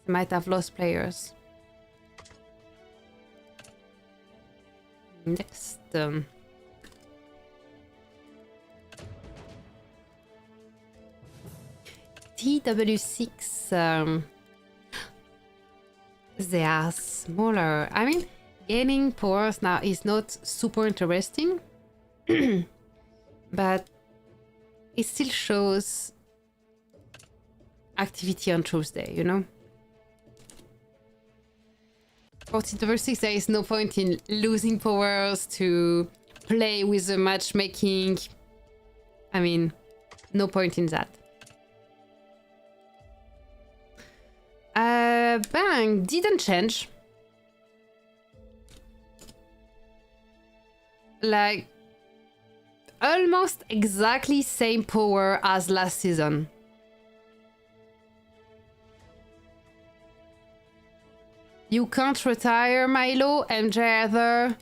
They might have lost players. Next. TW6. They are smaller. I mean, gaining powers now is not super interesting, but it still shows activity on Tuesday, you know? For TW6, there is no point in losing powers to play with the matchmaking. I mean, no point in that. Bang, didn't change. Like, almost exactly same power as last season. You can't retire, Milo, MJ either.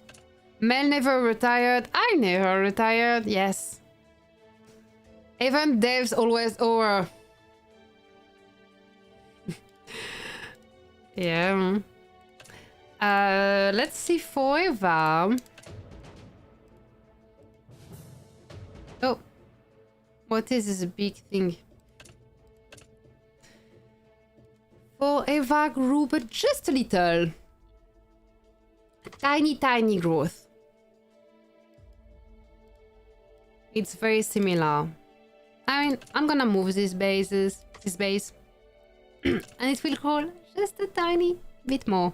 Mel never retired, I never retired, yes. Even Dev's always over. Yeah. Let's see forever. Oh. What is this big thing? Forever grew, but just a little. Tiny growth. It's very similar. I mean, I'm gonna move this base. And it will grow just a tiny bit more.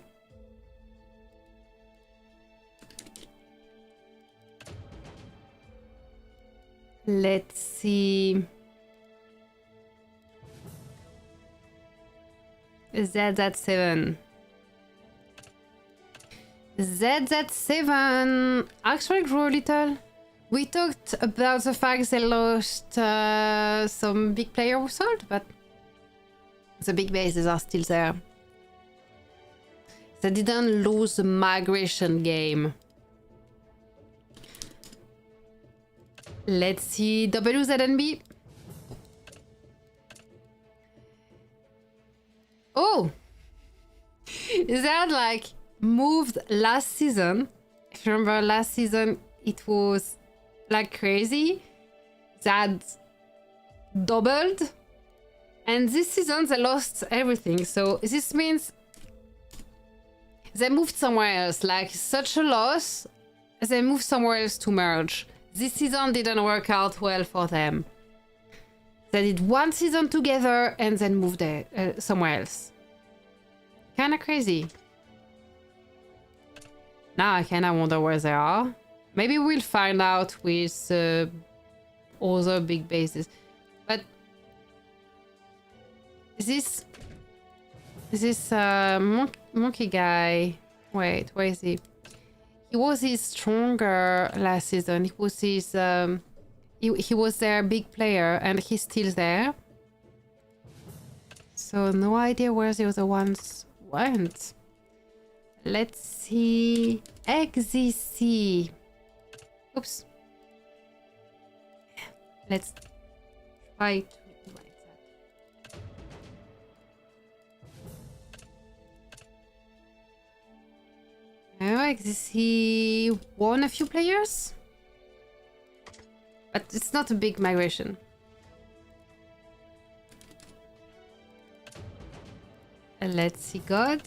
Let's see. ZZ7. ZZ7 actually grew a little. We talked about the fact they lost some big player who sold, but the big bases are still there. They didn't lose the migration game. Let's see WZNB. Oh! They had like moved last season. If you remember last season, it was like crazy. They had doubled. And this season they lost everything. So this means they moved somewhere else. Like such a loss, they moved somewhere else to merge. This season didn't work out well for them. They did one season together and then moved somewhere else. Kinda crazy. Now I kinda wonder where they are. Maybe we'll find out with other big bases. But this This monkey guy. Wait, where is he? He was his stronger last season. He was his he was their big player, and he's still there. So no idea where the other ones went. Let's see. XZC. Oops. Let's try to do like that. Oh, XZC won a few players, but it's not a big migration. Let's see, God.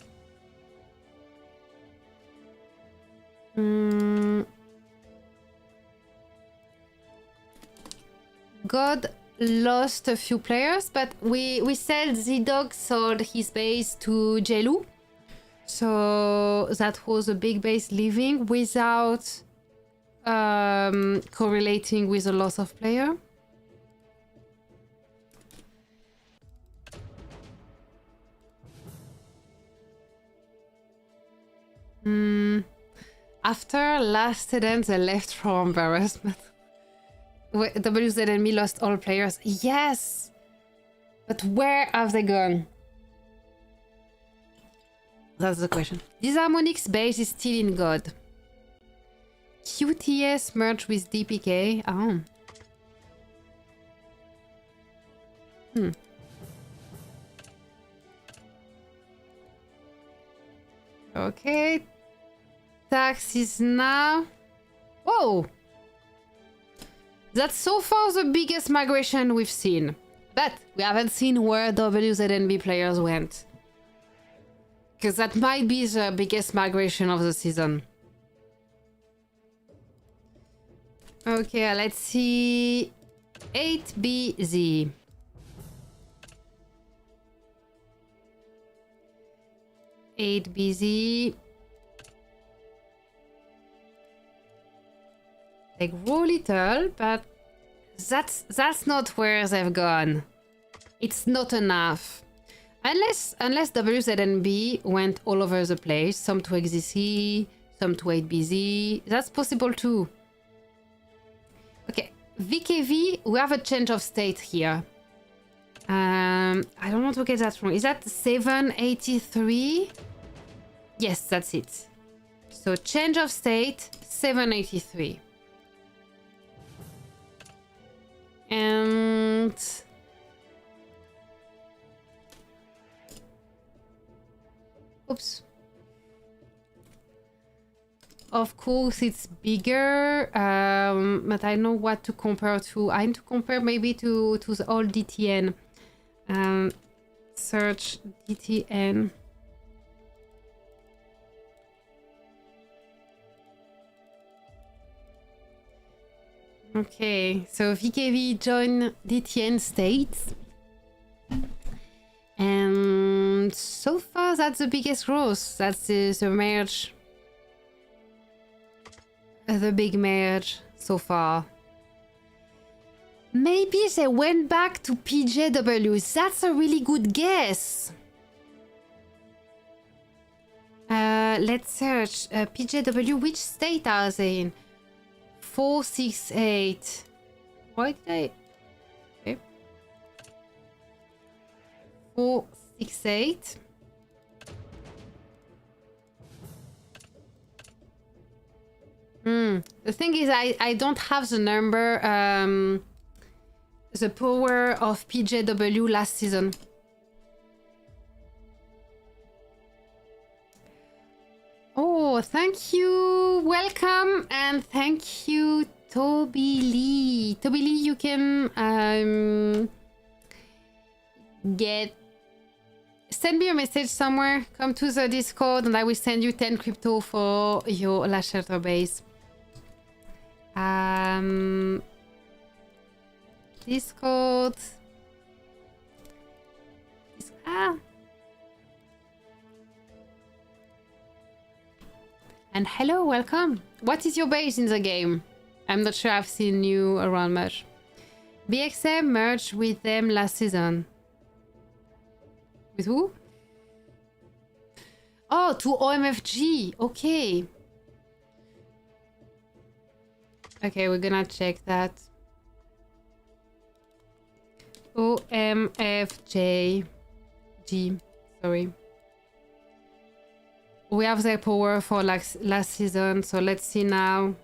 God lost a few players, but we said Zidoc sold his base to Jelu. So that was a big base leaving without correlating with a loss of player. After last event, they left for embarrassment. WZNB lost all players. Yes! But where have they gone? That's the question. Disharmonic's base is still in God. QTS merged with DPK. Oh. Okay. Tax is now... Whoa! That's so far the biggest migration we've seen. But we haven't seen where WZNB players went. Because that might be the biggest migration of the season. Okay, let's see. 8BZ. 8BZ. They grow little, but that's not where they've gone. It's not enough. Unless WZNB went all over the place, some to XZC, some to 8BZ. That's possible too. Okay, VKV, we have a change of state here. I don't want to get that wrong. Is that 783? Yes, that's it. So change of state, 783. And... Oops. Of course, it's bigger, but I know what to compare to. I need to compare maybe to the old DTN. Search DTN. Okay, so VKV joined DTN states. And so far, that's the biggest growth. That's the merge. The big merge so far. Maybe they went back to PJW. That's a really good guess. Let's search PJW. Which state are they in? 468. Why did I... Okay. 468. The thing is, I don't have the number, the power of PJW last season. Oh, thank you, welcome, and thank you, Toby Lee. Toby Lee, you can send me a message somewhere. Come to the Discord, and I will send you 10 crypto for your last shelter base. Discord. And hello, welcome. What is your base in the game? I'm not sure I've seen you around much. BXM merged with them last season. With who? Oh, to OMFG. Okay. Okay, we're gonna check that. OMFJ. G. Sorry. We have their power for like last season, so let's see now.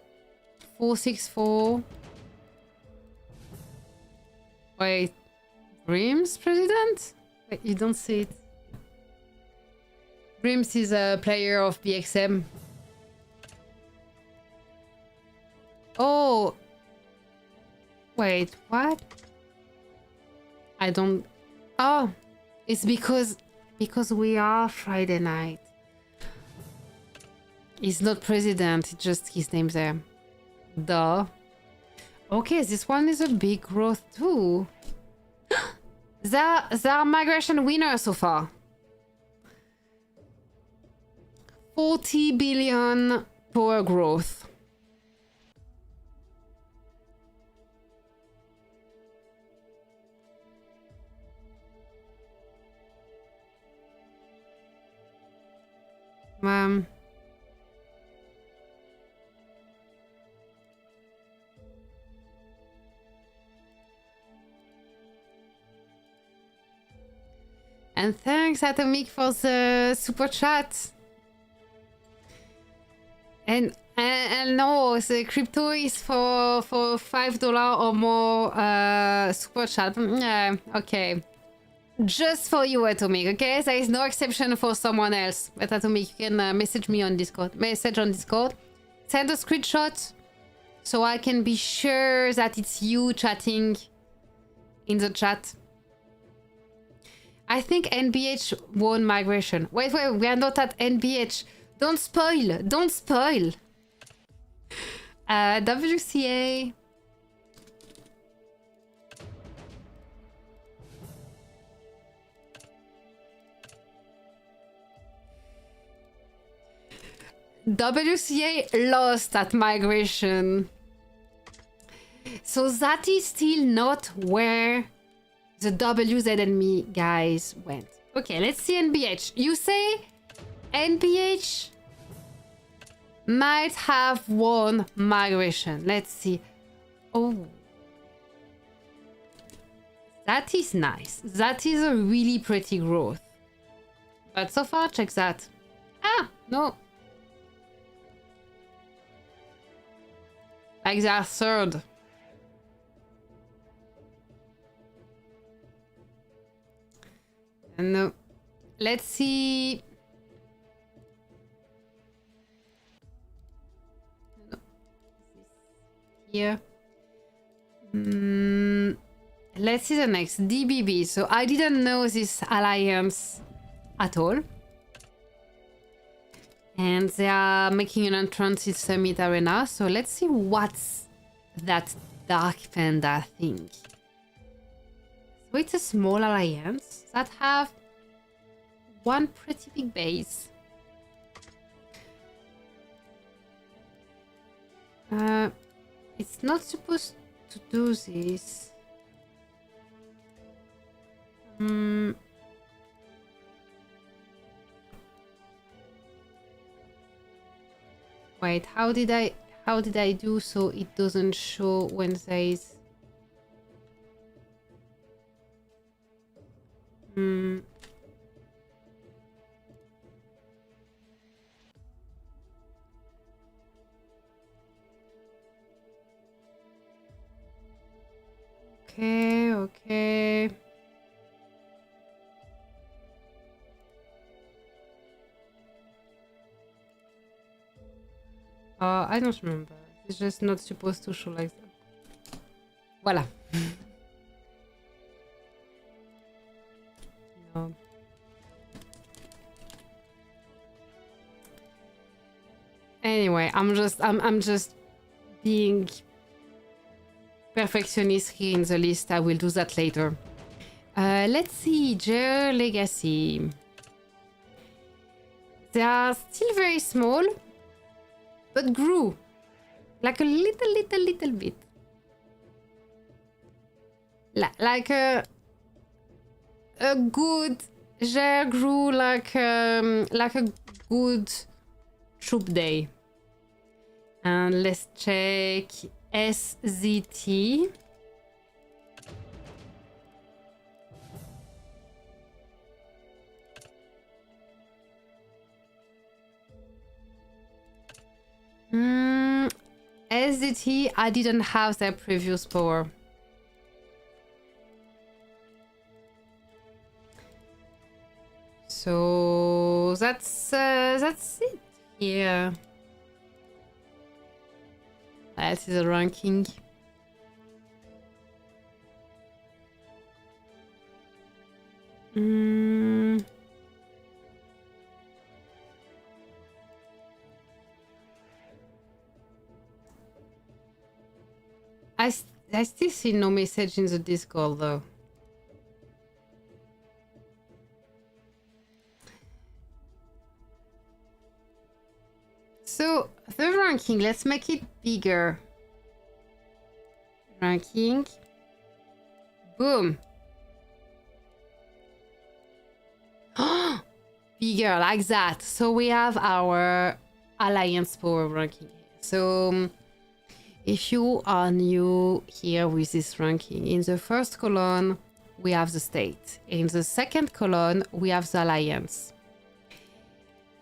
464. Wait. Brim's president? Wait, you don't see it. Brims is a player of BXM. Oh. Wait, what? I don't... Oh. It's because we are Friday night. He's not president, it's just his name's there. Duh. Okay, this one is a big growth too. They're migration winner so far. 40 billion power growth. And thanks Atomic for the super chat. And no, the crypto is for $5 or more super chat. Yeah, okay. Just for you, Atomic, okay? There is no exception for someone else. But Atomic, you can message me on Discord. Message on Discord. Send a screenshot so I can be sure that it's you chatting in the chat. I think NBH won migration. Wait, we are not at NBH. Don't spoil. Don't spoil. WCA. WCA lost at migration. So that is still not where the WZNB guys went. Okay, let's see NBH. You say NBH might have won migration. Let's see. Oh. That is nice. That is a really pretty growth. But so far, check that. Ah, no. Like they are third. No. Let's see. No. Here. Let's see the next. DBB. So I didn't know this alliance at all. And they are making an entrance in Summit Arena. So let's see what's that Dark Panda thing. So it's a small alliance that have one pretty big base. It's not supposed to do this. Wait, how did I do so it doesn't show when there is Okay. I don't remember. It's just not supposed to show like that. Voilà. No. Anyway, I'm just being perfectionist here in the list. I will do that later. Let's see, Jer Legacy. They are still very small, but grew like a little bit. Like a good Jer grew like a good troop day. And let's check SZT. SZT, I didn't have their previous power. So that's it here. That is a ranking. I still see no message in the Discord though. So the ranking, let's make it bigger. Ranking. Boom. Bigger like that. So we have our alliance power ranking. So if you are new here with this ranking, in the first column we have the state. In the second column we have the alliance.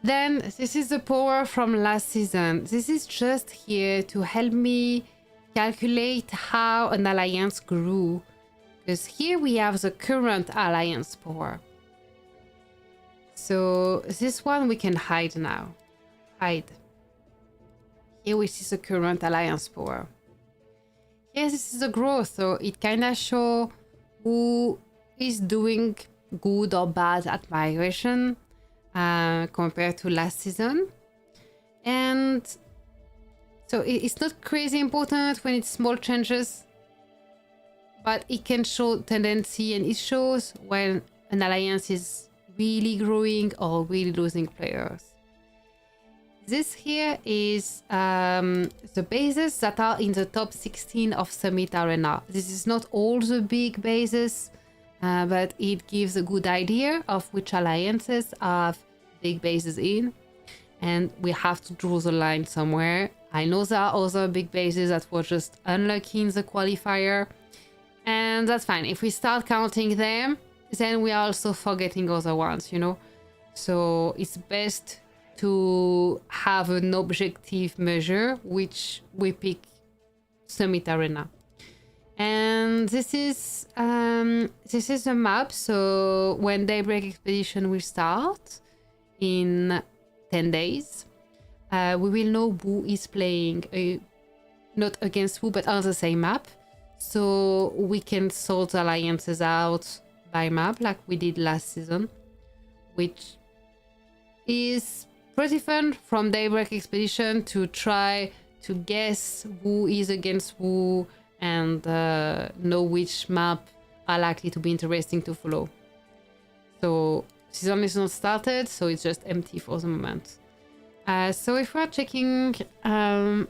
Then this is the power from last season. This is just here to help me calculate how an alliance grew. Because here we have the current alliance power. So this one we can hide now. Hide. Here we see the current alliance power. Here this is the growth, so it kind of shows who is doing good or bad at migration compared to last season. And so it's not crazy important when it's small changes, but it can show tendency, and it shows when an alliance is really growing or really losing players. This here is the bases that are in the top 16 of Summit Arena. This is not all the big bases, but it gives a good idea of which alliances have big bases in. And we have to draw the line somewhere. I know there are other big bases that were just unlucky in the qualifier. And that's fine. If we start counting them, then we are also forgetting other ones, you know? So it's best to have an objective measure, which we pick Summit Arena. And this is the map. So when Daybreak Expedition will start in 10 days, we will know who is playing, not against who, but on the same map. So we can sort the alliances out by map like we did last season, which is pretty fun from Daybreak Expedition to try to guess who is against who and know which map are likely to be interesting to follow. So season is not started, so it's just empty for the moment. So if we're checking the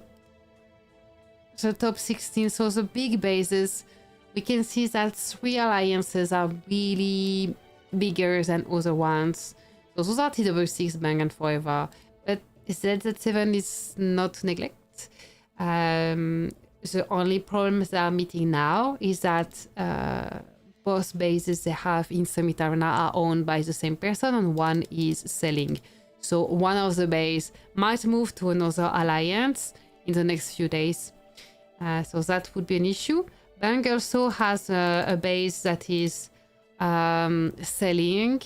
top 16, so the big bases, we can see that 3 alliances are really bigger than other ones. So those are TW6, Bang and Forever, but ZZ7 is not to neglect. The only problem they are meeting now is that both bases they have in Summit Arena are owned by the same person and one is selling. So one of the bases might move to another alliance in the next few days. So that would be an issue. Bang also has a base that is selling.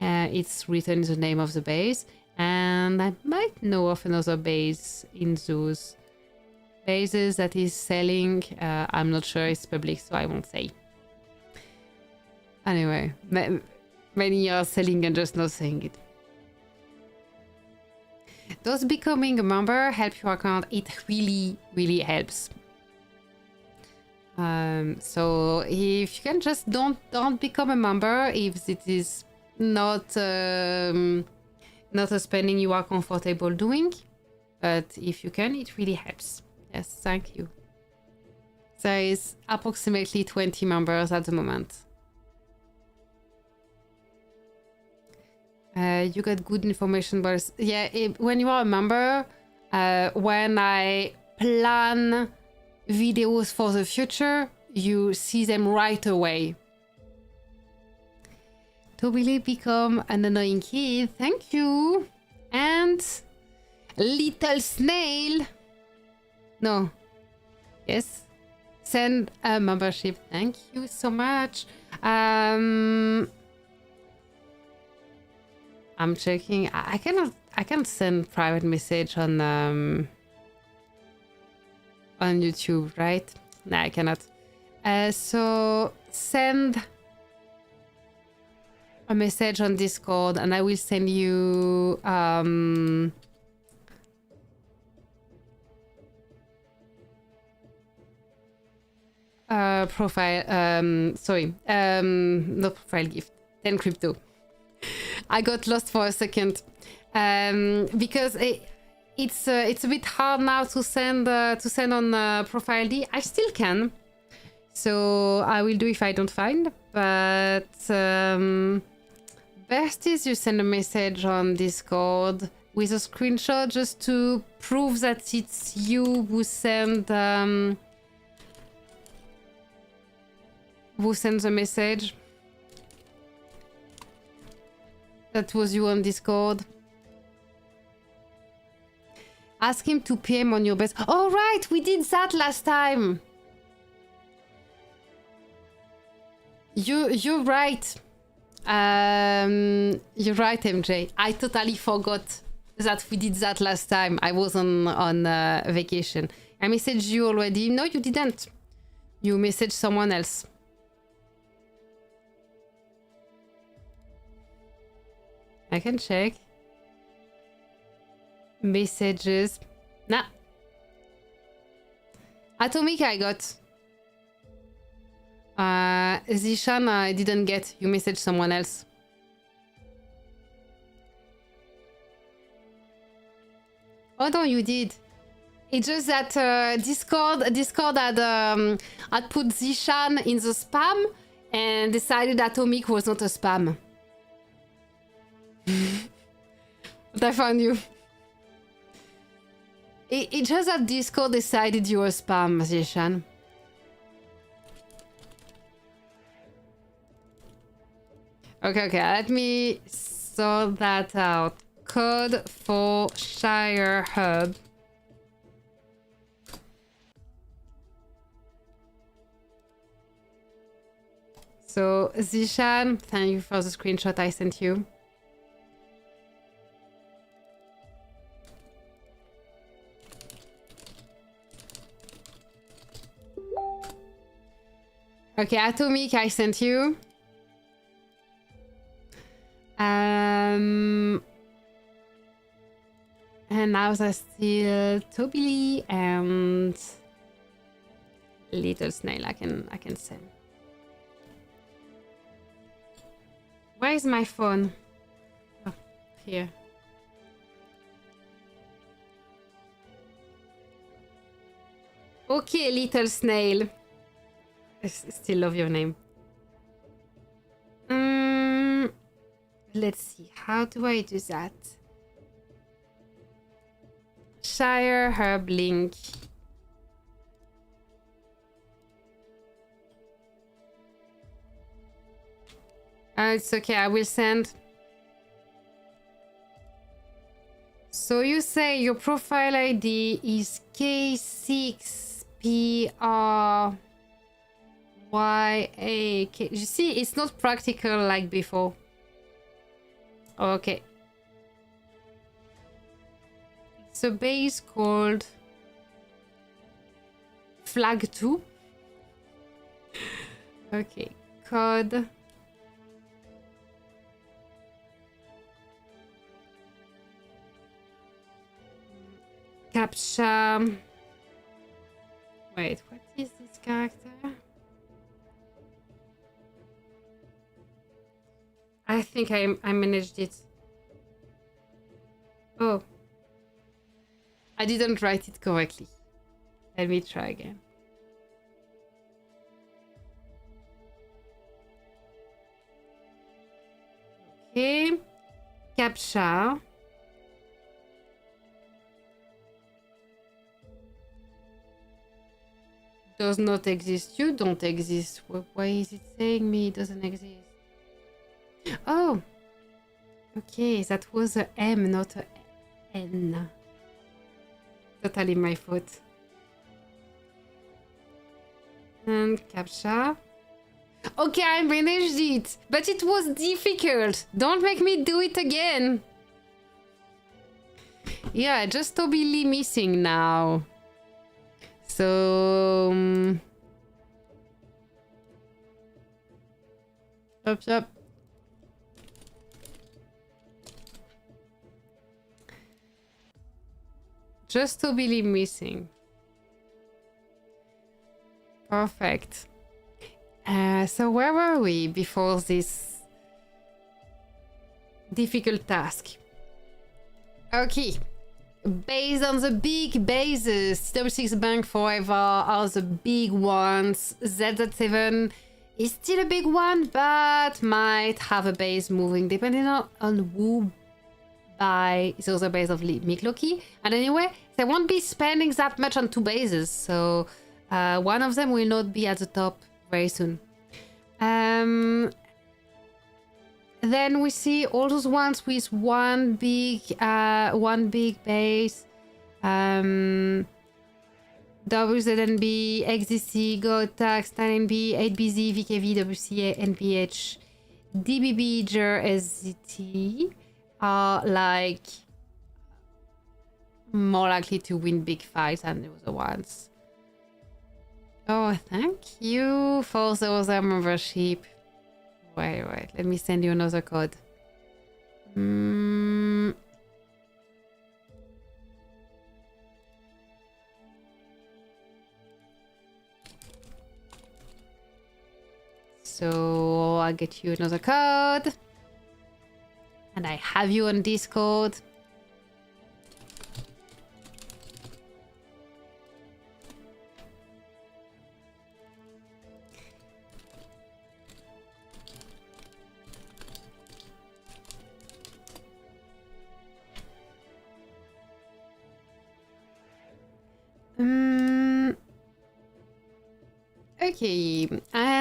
It's written in the name of the base, and I might know of another base in those bases that is selling. I'm not sure it's public, so I won't say. Anyway, many are selling and just not saying it. Does becoming a member help your account? It really helps. So if you can just don't become a member if it is not a spending you are comfortable doing, but if you can, it really helps. Yes, thank you. There is approximately 20 members at the moment. You got good information, but yeah, when you are a member, when I plan videos for the future, you see them right away. Totally become an annoying kid. Thank you. And little snail. No. Yes. Send a membership. Thank you so much. I'm checking. I can't send private message on YouTube, right? No, I cannot. So send a message on Discord and I will send you profile sorry, not profile gift, 10 crypto. I got lost for a second because it's a bit hard now to send on profile D. I still can, so I will do if I don't find, but best is you send a message on Discord with a screenshot just to prove that it's you who sends the message. That was you on Discord. Ask him to PM on your best. Oh, right, we did that last time. You're right. You're right, MJ. I totally forgot that we did that last time. I was on vacation. I messaged you already. No, you didn't. You messaged someone else. I can check. Messages. Nah. Atomic I got. Zishan I didn't get. You messaged someone else. Oh no, you did. It's just that Discord had put Zishan in the spam and decided Atomic was not a spam. But I found you. It just that Discord decided you were spam, Zishan. Okay, let me sort that out. Code for ShireHub. So, Zishan, thank you for the screenshot I sent you. Okay, Atomic, I sent you. And now there's still Toby and Little Snail I can send. Where is my phone? Oh, here. Okay, Little Snail. I still love your name. Let's see. How do I do that? ShireHub link. It's okay. I will send. So you say your profile ID is K6PRYAK. You see, it's not practical like before. Okay. It's a base called Flag 2. Okay. Code. Captcha. Wait, what is this character? I think I managed it. Oh. I didn't write it correctly. Let me try again. Okay. Captcha. Does not exist. You don't exist. Why is it saying me it doesn't exist? Oh. Okay, that was a M, not a N. Totally my fault. And Captcha. Okay, I managed it, but it was difficult. Don't make me do it again. Yeah, just totally missing now. So... Up. Just totally missing. Perfect. So where were we before this difficult task? Okay. Based on the big bases, TW6 Bank Forever are the big ones. ZZ7 is still a big one, but might have a base moving depending on who buy the other base of Melouche. And anyway, they won't be spending that much on two bases, so one of them will not be at the top very soon. Then we see all those ones with one big base. WZNB, XDC, GoTax, 9NB, 8BZ, VKV, WCA, NPH, DBB, JER, SZT are like more likely to win big fights than the other ones. Oh, thank you for the other membership. Wait, let me send you another code. So I'll get you another code. And I have you on Discord. Okay,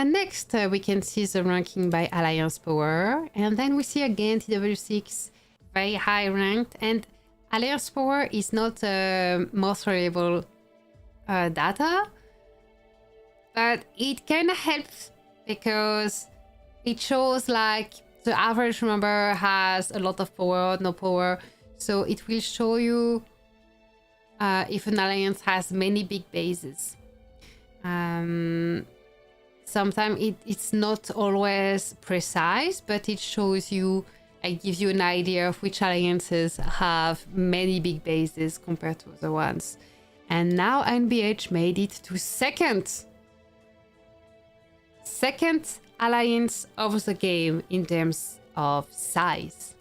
next we can see the ranking by Alliance Power, and then we see again TW6 very high ranked, and Alliance Power is not most reliable data, but it kind of helps because it shows like the average member has a lot of power, no power, so it will show you if an alliance has many big bases. Sometimes it's not always precise, but it shows you, it gives you an idea of which alliances have many big bases compared to other ones. And now NBH made it to second alliance of the game in terms of size.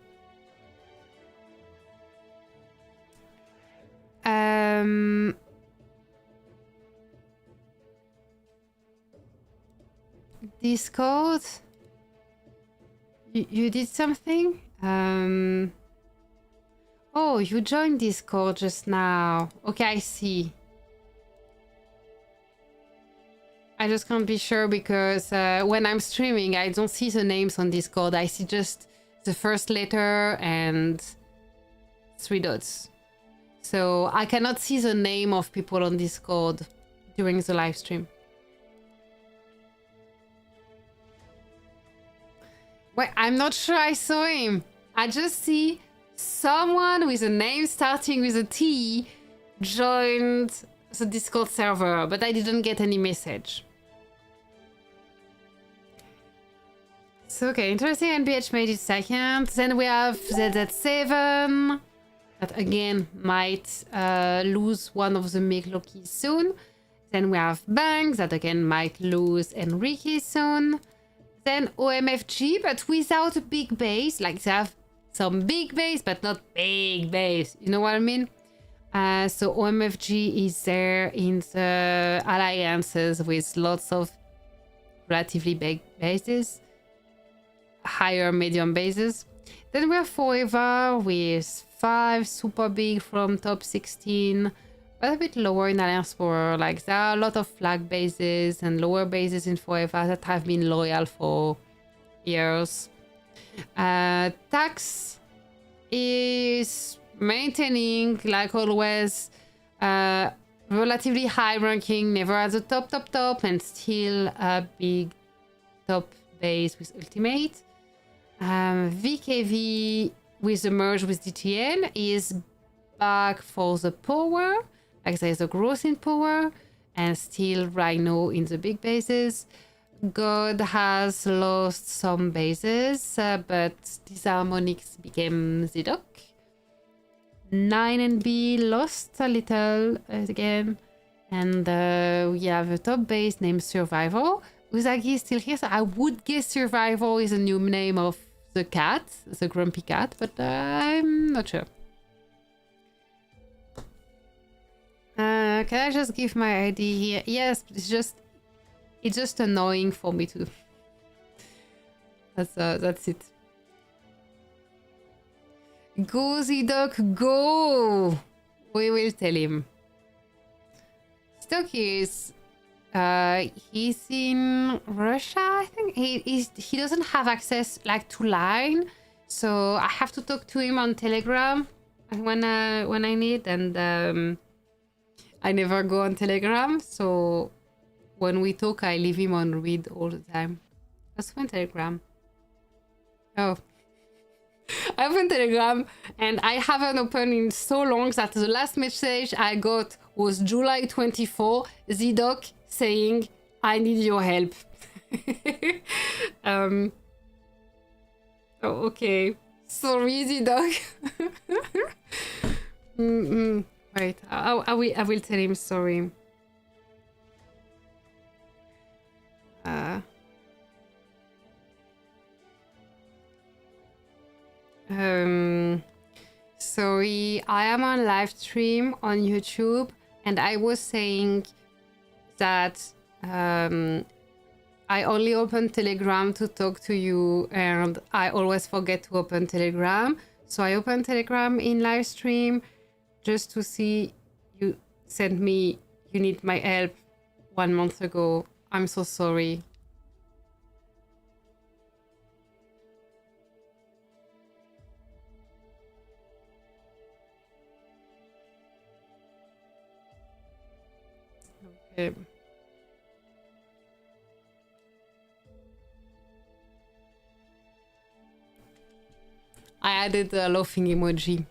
Discord, you did something? Oh, you joined Discord just now. Okay, I see. I just can't be sure because when I'm streaming, I don't see the names on Discord. I see just the first letter and 3 dots. So I cannot see the name of people on Discord during the live stream. Wait, I'm not sure I saw him. I just see someone with a name starting with a T joined the Discord server, but I didn't get any message. So, okay, interesting. NBH made it second. Then we have ZZ7. That again might lose one of the Melouche soon. Then we have Bang, that again might lose Enrique soon. Then OMFG, but without a big base. Like they have some big base, but not big base. You know what I mean? So OMFG is there in the alliances with lots of relatively big bases. Higher medium bases. Then we have Forever with 5 super big from top 16, but a bit lower in Alliance Power. Like there are a lot of flag bases and lower bases in Forever that have been loyal for years. Tax is maintaining, like always, relatively high ranking, never at the top, and still a big top base with ultimate. VKV with the merge with DTN is back for the power, like there is a growth in power, and still Rhino in the big bases. God has lost some bases, but Disharmonics became Zidoc. 9NB lost a little again, and we have a top base named Survival. Uzagi is still here, so I would guess Survival is a new name of the cat, the grumpy cat, but I'm not sure. Can I just give my ID here? Yes, it's just annoying for me to. That's it. Go, Zidoc, go! We will tell him. Zidoc is he's in Russia, I think. He doesn't have access like to line, so I have to talk to him on Telegram when I need, and I never go on Telegram, so when we talk I leave him on read all the time. That's on Telegram. Oh. I opened Telegram and I haven't opened in so long that the last message I got was July 24, Zidoc saying, I need your help. Oh, okay. Sorry, Zidoc. Wait, I will tell him sorry. Sorry, I am on live stream on YouTube and I was saying that I only open Telegram to talk to you and I always forget to open Telegram. So I opened Telegram in live stream just to see you sent me you need my help 1 month ago. I'm so sorry. Okay. I added a laughing emoji.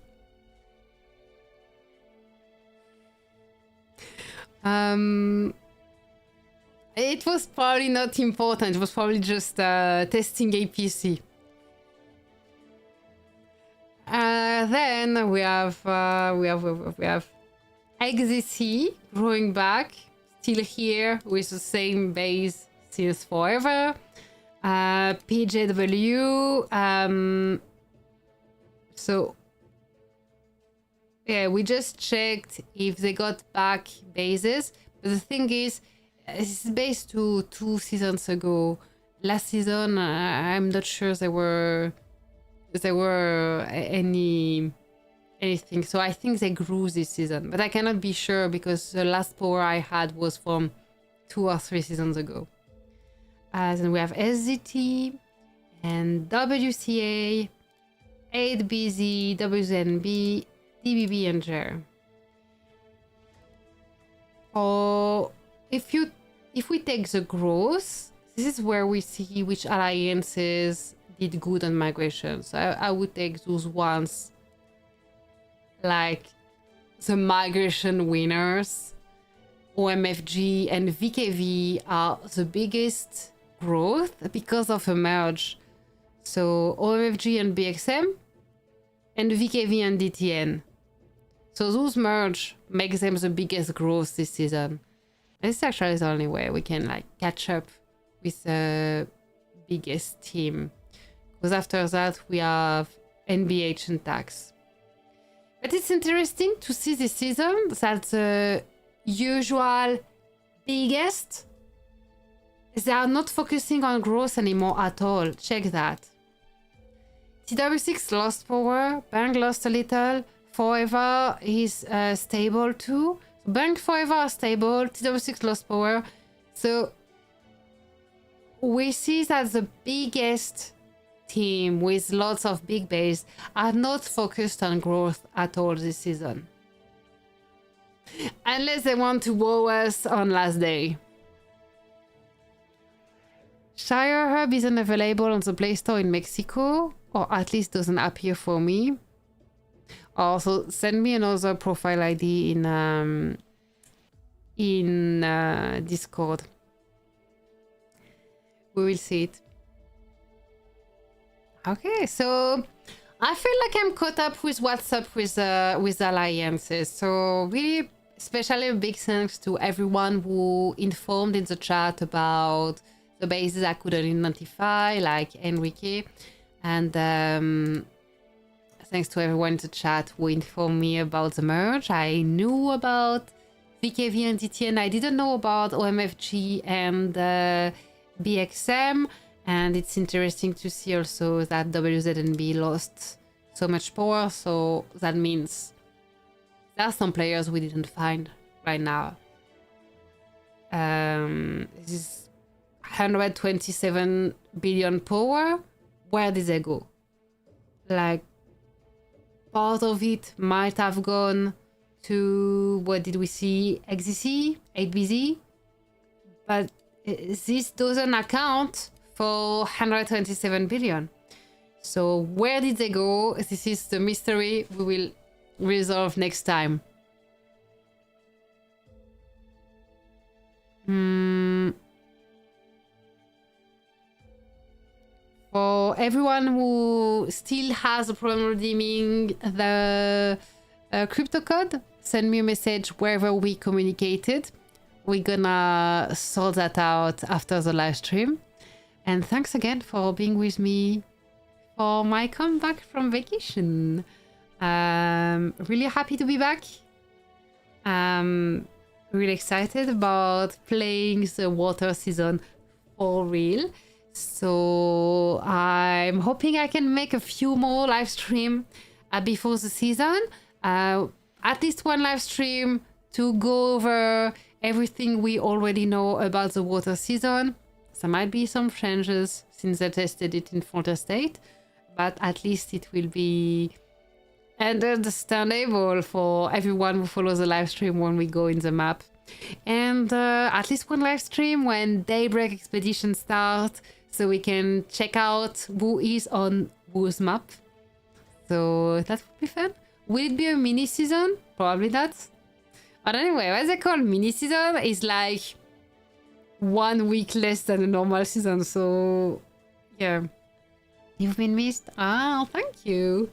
It was probably not important. It was probably just testing APC. Then we have XZC growing back, still here with the same base since forever. PJW. So yeah, we just checked if they got back bases, but the thing is, this is based to 2 seasons ago. Last season, I'm not sure there were anything. So I think they grew this season, but I cannot be sure because the last power I had was from 2 or 3 seasons ago. Then we have SZT and WCA, 8BZ, WZNB, DBB, and JAR. Oh, if we take the growth, this is where we see which alliances did good on migration. So I would take those ones like the migration winners. OMFG and VKV are the biggest growth because of a merge. So OMFG and BXM and VKV and DTN. So those merge makes them the biggest growth this season. And this actually is the only way we can like catch up with the biggest team. Because after that we have NBH and Tax. But it's interesting to see this season that the usual biggest, they are not focusing on growth anymore at all. Check that. TW6 lost power. Bang lost a little. Forever is stable too. Bang Forever are stable. TW6 lost power. So we see that the biggest team with lots of big base are not focused on growth at all this season. Unless they want to wow us on last day. ShireHub isn't available on the Play Store in Mexico, or at least doesn't appear for me. Also, send me another profile ID in Discord. We will see it. Okay, so I feel like I'm caught up with what's up with alliances. So really, especially a big thanks to everyone who informed in the chat about the bases I couldn't identify, like Enrique, and thanks to everyone in the chat who informed me about the merge. I knew about VKV and DTN. I didn't know about OMFG and BXM. And it's interesting to see also that WZNB lost so much power. So that means there are some players we didn't find right now. This is 127 billion power. Where did they go? Like, part of it might have gone to, what did we see? XZC, 8BZ? But this doesn't account for 127 billion. So where did they go? This is the mystery we will resolve next time. For everyone who still has a problem redeeming the crypto code, send me a message wherever we communicated. We're gonna sort that out after the live stream. And thanks again for being with me for my comeback from vacation. Really happy to be back. Really excited about playing the water season for real. So I'm hoping I can make a few more live stream before the season. At least one live stream to go over everything we already know about the water season. There might be some changes since I tested it in Frontier State, but at least it will be understandable for everyone who follows the live stream when we go in the map. And at least one live stream when Daybreak Expedition starts, so we can check out who is on whose map. So that would be fun. Will it be a mini season? Probably not. But anyway, what's it called? Mini season is like 1 week less than a normal season, so yeah. You've been missed? Oh, thank you.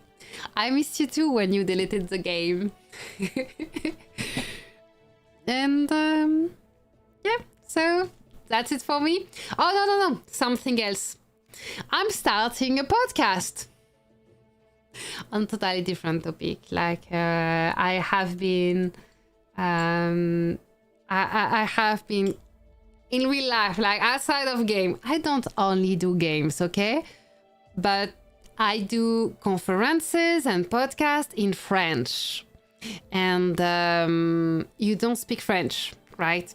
I missed you too when you deleted the game. And yeah, so that's it for me. Oh, no, something else. I'm starting a podcast on a totally different topic. Like I have been I have been in real life, like outside of game. I don't only do games, okay? But I do conferences and podcasts in French. And you don't speak French, right?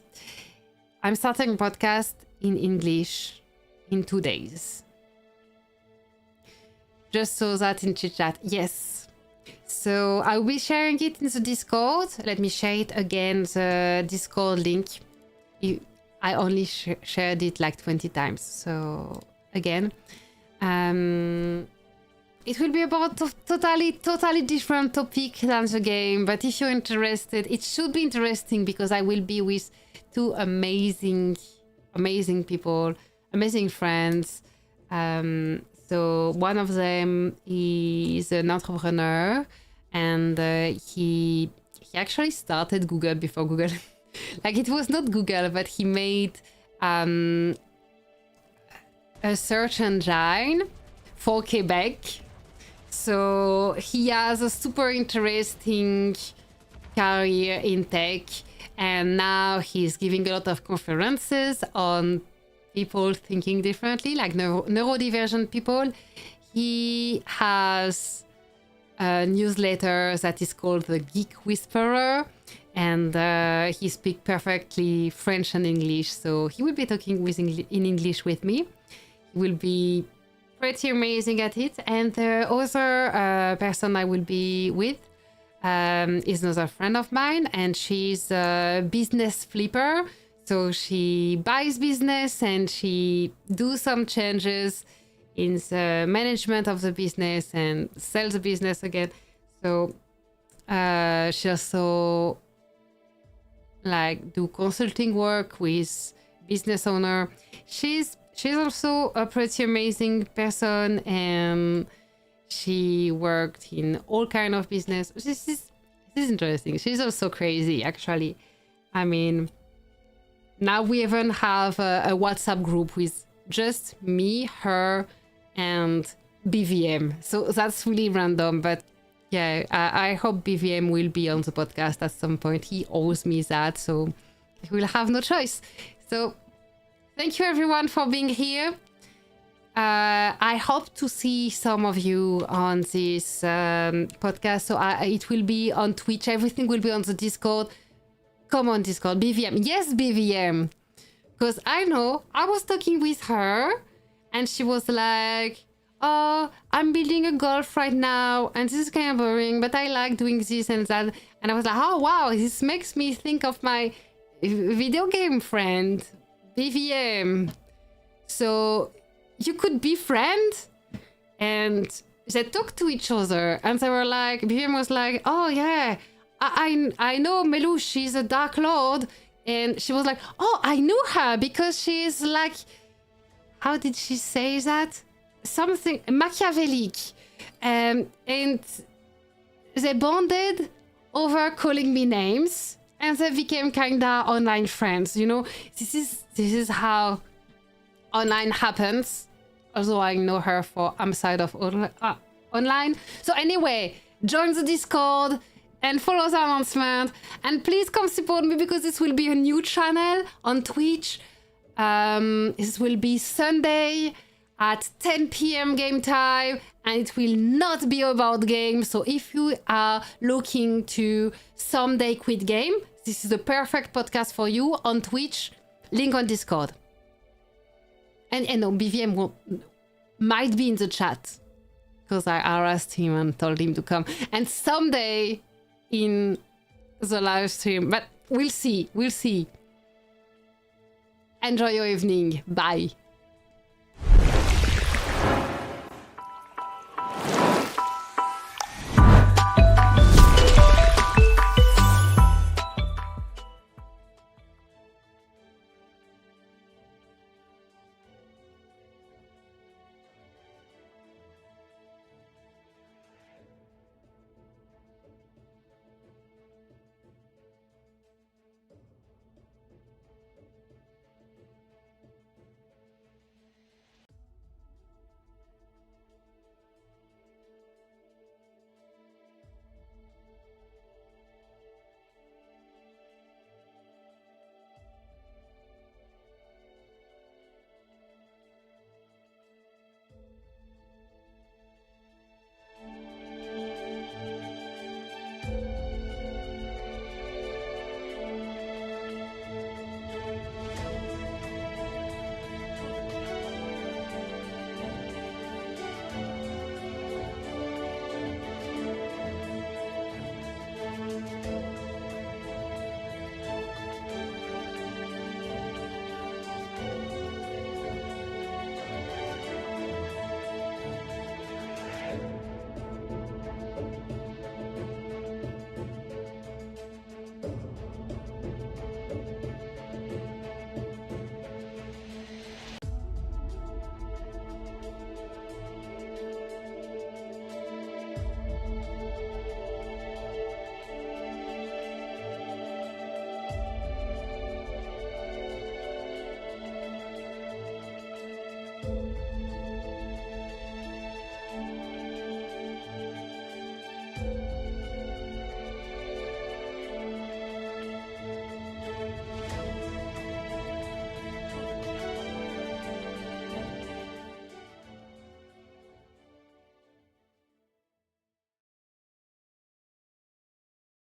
I'm starting a podcast in English in 2 days. Just so that in chit chat, yes. So I will be sharing it in the Discord. Let me share it again, the Discord link. I only shared it like 20 times. So again, it will be about a totally different topic than the game. But if you're interested, it should be interesting because I will be with two amazing people, amazing friends. So one of them is an entrepreneur, and he actually started Google before Google. Like, it was not Google, but he made a search engine for Quebec. So he has a super interesting career in tech, and now he's giving a lot of conferences on people thinking differently, like neurodivergent people. he has a newsletter that is called the Geek Whisperer, and he speaks perfectly French and English, so he will be talking in English with me. He will be pretty amazing at it. And the other person I will be with is another friend of mine, and she's a business flipper. So she buys business and she do some changes in the management of the business and sells the business again. So she also like do consulting work with business owner. She's also a pretty amazing person, and she worked in all kind of business. This is interesting. She's also crazy, actually. I mean, now we even have a WhatsApp group with just me, her, and BVM. So that's really random, but yeah, I hope BVM will be on the podcast at some point. He owes me that, so he will have no choice. So thank you everyone for being here. I hope to see some of you on this podcast. So it will be on Twitch. Everything will be on the Discord. Come on, Discord. BVM. Yes, BVM. Because I know I was talking with her and she was like, oh, I'm building a golf right now and this is kind of boring, but I like doing this and that. And I was like, oh, wow, this makes me think of my video game friend, BVM. So you could be friends. And they talked to each other and they were like, BVM was like, oh yeah, I know Melouche, she's a Dark Lord. And she was like, oh, I knew her because she's like, how did she say that? Something Machiavellic. And they bonded over calling me names and they became kinda online friends, you know? This is how online happens. Although I know her for outside of online. So anyway, join the Discord and follow the announcement. And please come support me because this will be a new channel on Twitch. This will be Sunday at 10 p.m. game time. And it will not be about games. So if you are looking to someday quit game, this is the perfect podcast for you on Twitch. Link on Discord. And no, BVM might be in the chat because I harassed him and told him to come. And someday in the live stream, but we'll see. Enjoy your evening. Bye.